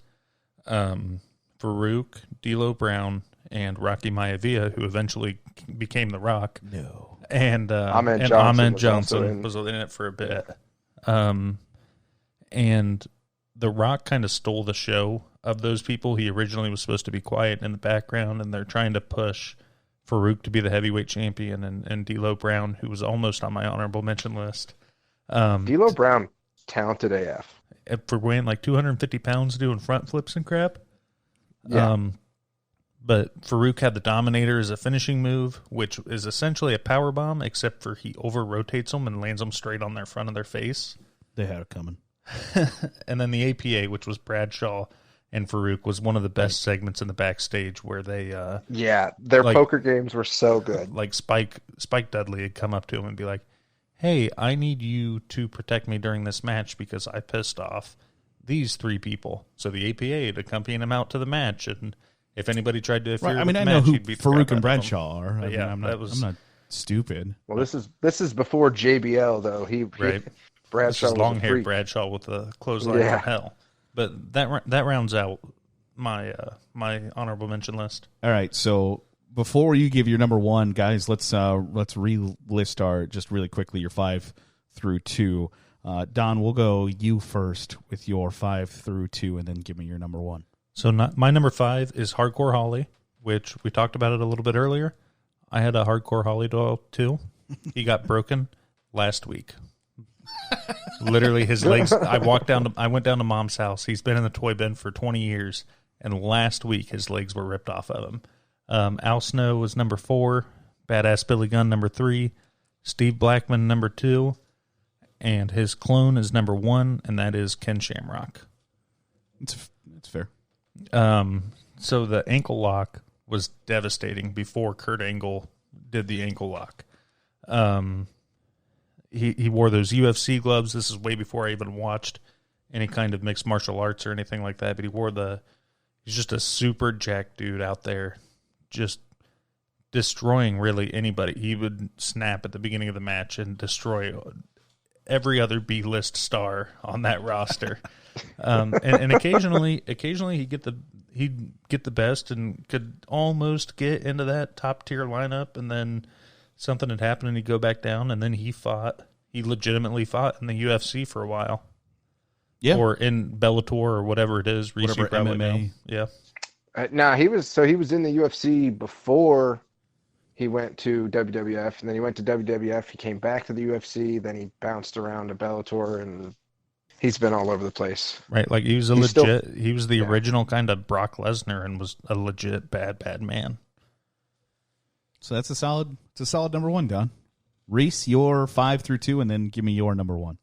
Farouk, D'Lo Brown, and Rocky Maivia, who eventually became The Rock. No. And Ahmed Johnson was in it for a bit. And The Rock kind of stole the show of those people. He originally was supposed to be quiet in the background, and they're trying to push Farouk to be the heavyweight champion, and D'Lo Brown, who was almost on my honorable mention list. D'Lo Brown, talented AF. For weighing like 250 pounds doing front flips and crap. Yeah. But Farouk had the Dominator as a finishing move, which is essentially a power bomb, except for he over-rotates them and lands them straight on their front of their face. They had it coming. And then the APA, which was Bradshaw and Farouk, was one of the best segments in the backstage where they... their poker games were so good. Like Spike Dudley had come up to him and be like, hey, I need you to protect me during this match because I pissed off these 3 people. So the APA would accompany him out to the match, and if anybody tried to interfere with the match, know who he'd beat Farouk and Bradshaw are. I'm that not stupid. Well, this is before JBL though. Right. Bradshaw was long-haired Bradshaw with a clothesline from hell. But that rounds out my honorable mention list. All right, so before you give your number 1, guys, let's relist our just really quickly your 5 through 2. Don, we'll go you first with your 5 through 2, and then give me your number 1. So my number 5 is Hardcore Holly, which we talked about it a little bit earlier. I had a Hardcore Holly doll too. He got broken last week. Literally, his legs. I went down to Mom's house. He's been in the toy bin for 20 years, and last week his legs were ripped off of him. Al Snow was number 4, Badass Billy Gunn number 3, Steve Blackman number 2, and his clone is number 1, and that is Ken Shamrock. It's fair. So the ankle lock was devastating before Kurt Angle did the ankle lock. He wore those UFC gloves. This is way before I even watched any kind of mixed martial arts or anything like that. But he's just a super jacked dude out there, just destroying really anybody. He would snap at the beginning of the match and destroy every other B-list star on that roster. And occasionally he'd get the best and could almost get into that top tier lineup, and then something had happened and he'd go back down, and then he legitimately fought in the UFC for a while. Yeah. Or in Bellator or whatever it is. Whatever MMA. Yeah. He was in the UFC before he went to WWF, and then he went to WWF, he came back to the UFC, then he bounced around to Bellator, and he's been all over the place. Right, like he was he was the original kind of Brock Lesnar and was a legit bad man. So that's a solid number 1, Don. Reese, your 5 through 2, and then give me your number 1.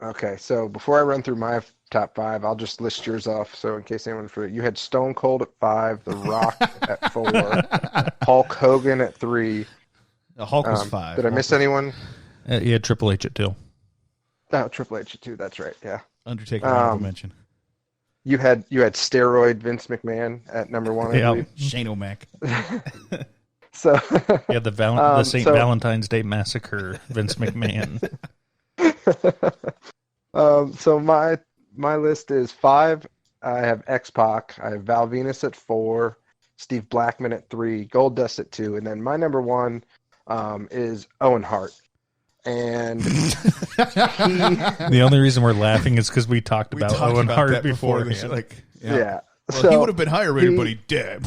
Okay, so before I run through my top 5, I'll just list yours off. So in case anyone forget, you had Stone Cold at 5, The Rock at 4, Hulk Hogan at 3. The Hulk was 5. Did I miss anyone? You had Triple H at 2. Oh, Triple H at 2. That's right. Yeah. Undertaker honorable mention. You had steroid Vince McMahon at number 1. I believe. Shane O'Mac. So yeah, the St. Valentine's Day Massacre, Vince McMahon. So my list is 5. I have X-Pac. I have Val Venus at 4, Steve Blackman at 3, Goldust at 2, and then my number 1 is Owen Hart. And the only reason we're laughing is because we talked about Owen Hart before. Yeah. Well, so he would have been higher rated, but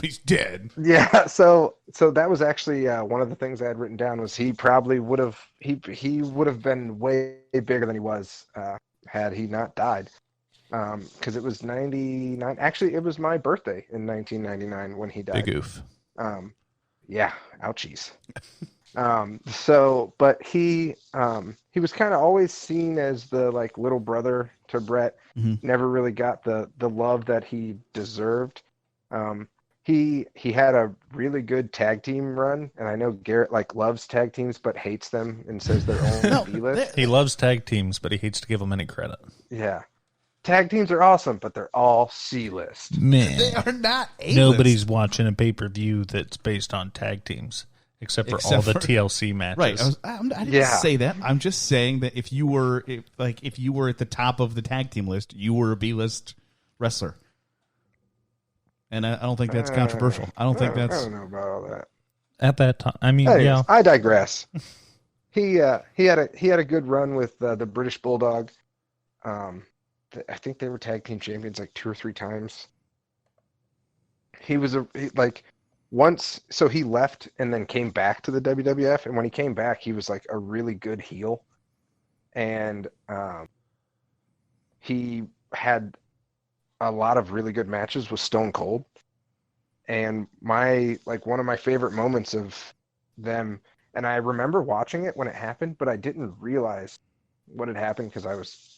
he's dead. Yeah, so that was actually one of the things I had written down was he probably would have been way bigger than he was had he not died. Because it was 99. Actually, it was my birthday in 1999 when he died. Big oof. Yeah, ouchies. But he was kind of always seen as the little brother to Brett. Mm-hmm. Never really got the love that he deserved. He had a really good tag team run, and I know Garrett loves tag teams but hates them and says they're only B-list. He loves tag teams, but he hates to give them any credit. Yeah. Tag teams are awesome, but they're all C-list. Man, they are not A-list. Nobody's watching a pay-per-view that's based on tag teams. Except for all the TLC matches. Right. I didn't say that. I'm just saying that if you were at the top of the tag team list, you were a B-list wrestler. And I don't think that's controversial. I don't think that's... I don't know about all that. At that time. I mean, anyways, yeah. I digress. He had a good run with the British Bulldog. I think they were tag team champions 2 or 3 times. He was once, so he left and then came back to the WWF, and when he came back, he was a really good heel, and he had a lot of really good matches with Stone Cold, and one of my favorite moments of them, and I remember watching it when it happened, but I didn't realize what had happened because I was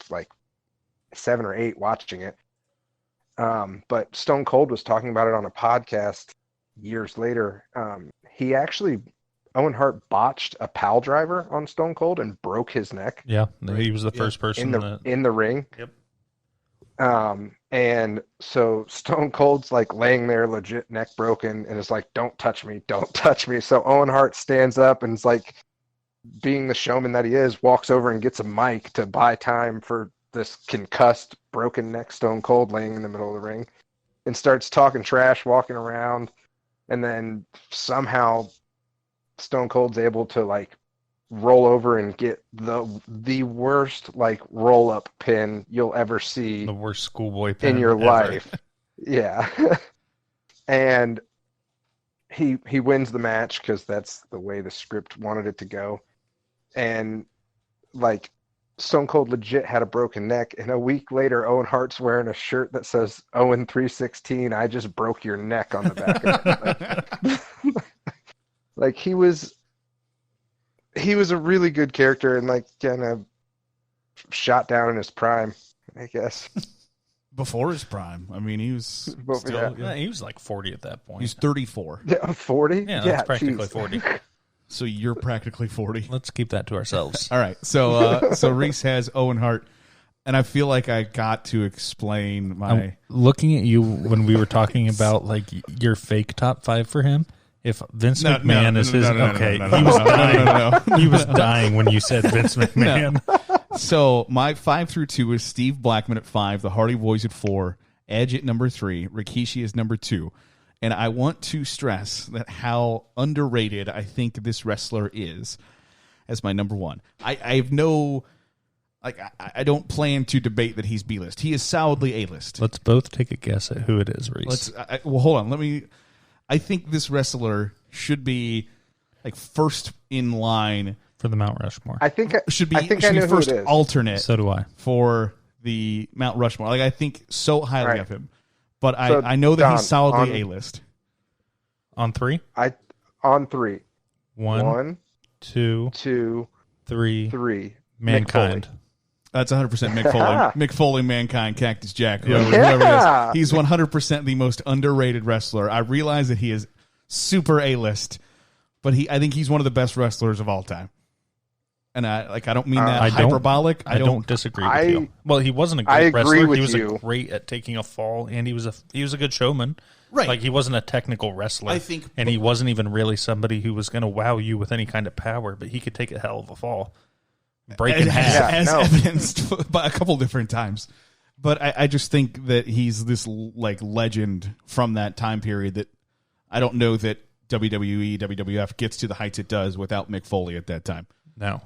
7 or 8 watching it, but Stone Cold was talking about it on a podcast years later. Owen Hart botched a pile driver on Stone Cold and broke his neck. Yeah, he was the first person in the ring. Yep. And so Stone Cold's laying there legit neck broken and is don't touch me, don't touch me. So Owen Hart stands up and is being the showman that he is, walks over and gets a mic to buy time for this concussed, broken neck Stone Cold laying in the middle of the ring, and starts talking trash, walking around. And then somehow Stone Cold's able to roll over and get the worst like roll up pin you'll ever see. The worst schoolboy pin in your ever. life. Yeah. And he wins the match because that's the way the script wanted it to go. And like Stone Cold legit had a broken neck, and a week later Owen Hart's wearing a shirt that says Owen 316, I just broke your neck on the back of it. Like he was a really good character and like kind of shot down in his prime, I guess. Before his prime. I mean, he was still, yeah, he was like 40 at that point. He's 34. 40? Yeah, that's practically 40. So you're practically 40. Let's keep that to ourselves. All right. So so Reece has Owen Hart, and I feel like I got to explain my. I'm looking at you when we were talking about like your fake top 5 for him. If Vince McMahon is his, okay, he was dying. He was dying when you said Vince McMahon. So my 5 through 2 is Steve Blackman at 5, the Hardy Boys at 4, Edge at number 3, Rikishi is number 2. And I want to stress that how underrated I think this wrestler is as my number 1. I have no, like, I don't plan to debate that he's B-list. He is solidly A-list. Let's both take a guess at who it is, Reese. Well, hold on. I think this wrestler should be like first in line for the Mount Rushmore. I think should be know first who it is. alternate. So do I. For the Mount Rushmore. Like I think so highly of him. But So, I know that Don, he's solidly A-list. On 3? On 3. 1, 2, 3. Mankind. That's 100% Mick Foley. Mick Foley, Mankind, Cactus Jack, whoever he is. He's 100% the most underrated wrestler. I realize that he is super A-list, but I think he's one of the best wrestlers of all time. And I don't mean that hyperbolic. I don't disagree with you. Well, he wasn't a great wrestler. He was great at taking a fall, and he was a good showman. Right. Like he wasn't a technical wrestler. And he wasn't even really somebody who was going to wow you with any kind of power, but he could take a hell of a fall. Break in half. As evidenced by a couple different times. But I just think that he's this like legend from that time period that I don't know that WWE, WWF gets to the heights it does without Mick Foley at that time. No,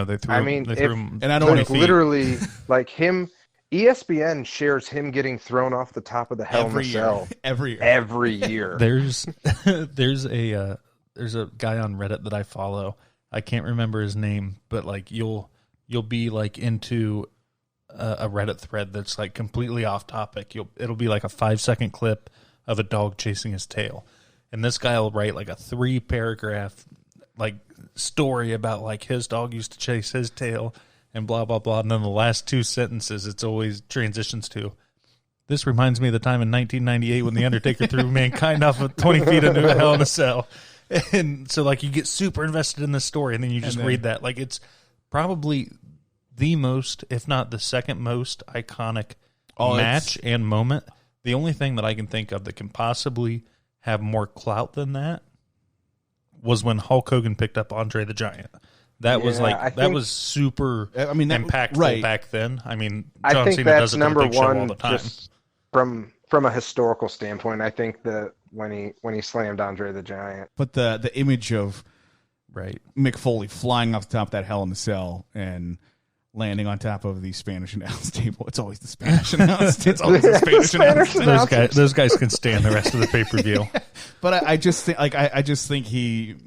they threw him. And I don't know literally like him. ESPN shares him getting thrown off the top of the Hell in a Cell every year. There's a guy on Reddit that I follow. I can't remember his name, but like you'll be like into a Reddit thread that's like completely off topic. It'll be like a 5-second clip of a dog chasing his tail, and this guy will write like a 3-paragraph like story about like his dog used to chase his tail and blah blah blah, and then the last 2 sentences it's always transitions to. This reminds me of the time in 1998 when the Undertaker threw Mankind off of 20 feet into a Hell in a Cell. And so, like, you get super invested in this story, and then you just read that. Like, it's probably the most, if not the second most iconic match and moment. The only thing that I can think of that can possibly have more clout than that was when Hulk Hogan picked up Andre the Giant. That was that was super impactful back then. I mean, John Cena does it to the Big Show all the time. Just from a historical standpoint, I think that when he slammed Andre the Giant. But the image of right Mick Foley flying off the top of that Hell in the Cell and landing on top of the Spanish announce table. It's always the Spanish announce. It's always the Spanish announce. Those guys can stand the rest of the pay-per-view. But I just think I just think he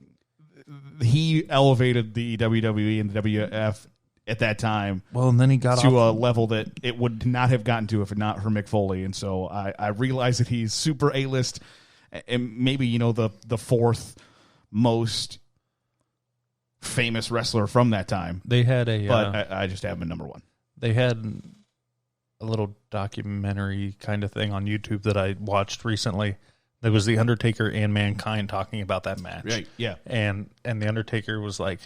elevated the WWE and the WF at that time. Well, and then he got to a level that it would not have gotten to if not for Mick Foley. And so I realize that he's super A-list and maybe, the fourth most famous wrestler from that time. They had but I just have him at number 1. They had a little documentary kind of thing on YouTube that I watched recently. There was The Undertaker and Mankind talking about that match. Right, yeah. And The Undertaker was like,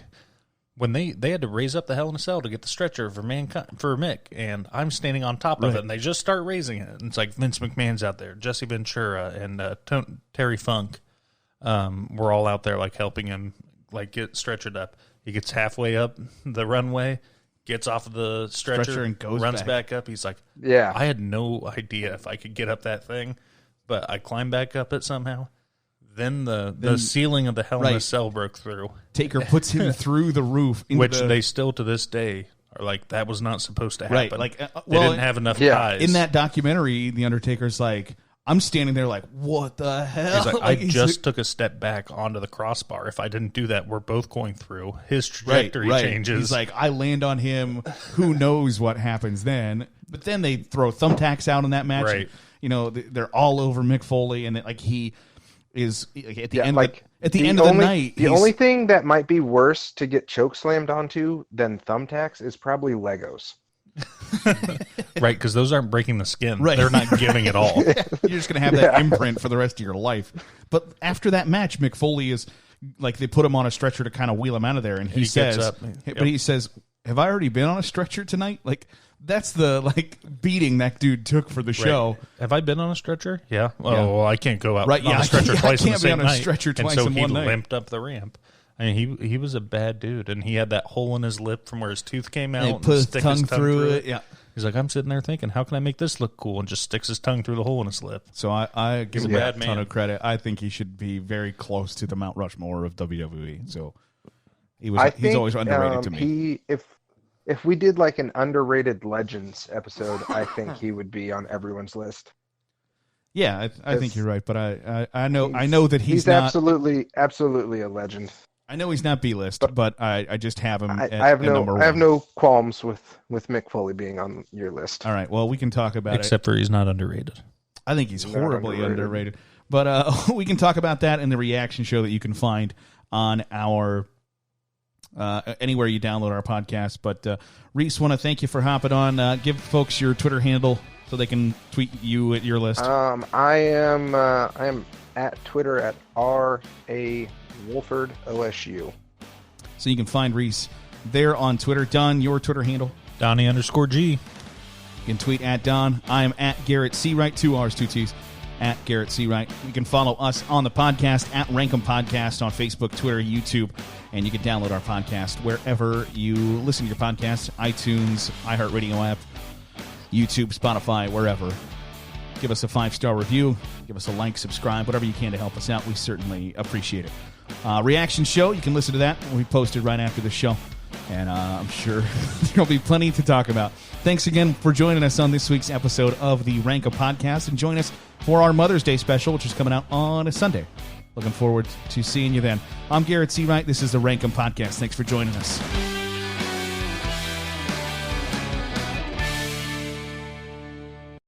when they had to raise up the Hell in a Cell to get the stretcher for Mick, and I'm standing on top of it, and they just start raising it. And it's like Vince McMahon's out there, Jesse Ventura, and Terry Funk were all out there like helping him like get stretchered up. He gets halfway up the runway, gets off of the stretcher and runs back up. He's like, I had no idea if I could get up that thing, but I climbed back up it somehow. Then the ceiling of the Hell in a Cell broke through. Taker puts him through the roof, which they still to this day are like, that was not supposed to happen. Right, like they didn't have enough ties. In that documentary, the Undertaker's like, I'm standing there like, what the hell? He's like, I just took a step back onto the crossbar. If I didn't do that, we're both going through. His trajectory changes. He's like, I land on him. Who knows what happens then? But then they throw thumbtacks out in that match. Right. And, they're all over Mick Foley, and he is at the end. At the end of the night, the only thing that might be worse to get choke slammed onto than thumbtacks is probably Legos. Right, because those aren't breaking the skin. Right. They're not giving it all. You're just going to have that imprint for the rest of your life. But after that match, Mick Foley is like, they put him on a stretcher to kind of wheel him out of there, and he says, gets up. But he says, have I already been on a stretcher tonight? Like, that's the beating that dude took for the show. Have I been on a stretcher? Yeah. Well, I can't go out on a stretcher twice in the same night. I can't be on a stretcher twice in one night. And so he limped up the ramp. I mean, he was a bad dude, and he had that hole in his lip from where his tooth came out. He put his tongue through it. Yeah. He's like, I'm sitting there thinking, how can I make this look cool? And just sticks his tongue through the hole in his lip. So I give him a ton of credit. I think he should be very close to the Mount Rushmore of WWE. So he's always underrated to me. If we did like an underrated Legends episode, I think he would be on everyone's list. Yeah, I think you're right, but I know that he's not absolutely a legend. I know he's not B-list, but I just have him. I have no qualms with Mick Foley being on your list. All right, well, we can talk about except for he's not underrated. I think he's horribly underrated. But we can talk about that in the reaction show that you can find on our anywhere you download our podcast. But Reece, want to thank you for hopping on. Give folks your Twitter handle so they can tweet you at your list. I am at Twitter at RA Wolford OSU. So you can find Reece there on Twitter. Don, your Twitter handle? Donnie_G. You can tweet at Don. I am at Garrett Seawright, 2 R's, 2 T's, at Garrett Seawright. You can follow us on the podcast at RankEmPodcast on Facebook, Twitter, YouTube, and you can download our podcast wherever you listen to your podcasts, iTunes, iHeartRadio app, YouTube, Spotify, wherever. Give us a 5-star review. Give us a like, subscribe, whatever you can to help us out. We certainly appreciate it. Reaction show, you can listen to that. We posted right after the show. And I'm sure there'll be plenty to talk about. Thanks again for joining us on this week's episode of the RankEmPodcast. And join us for our Mother's Day special, which is coming out on a Sunday. Looking forward to seeing you then. I'm Garrett Seawright. This is the RankEmPodcast. Thanks for joining us.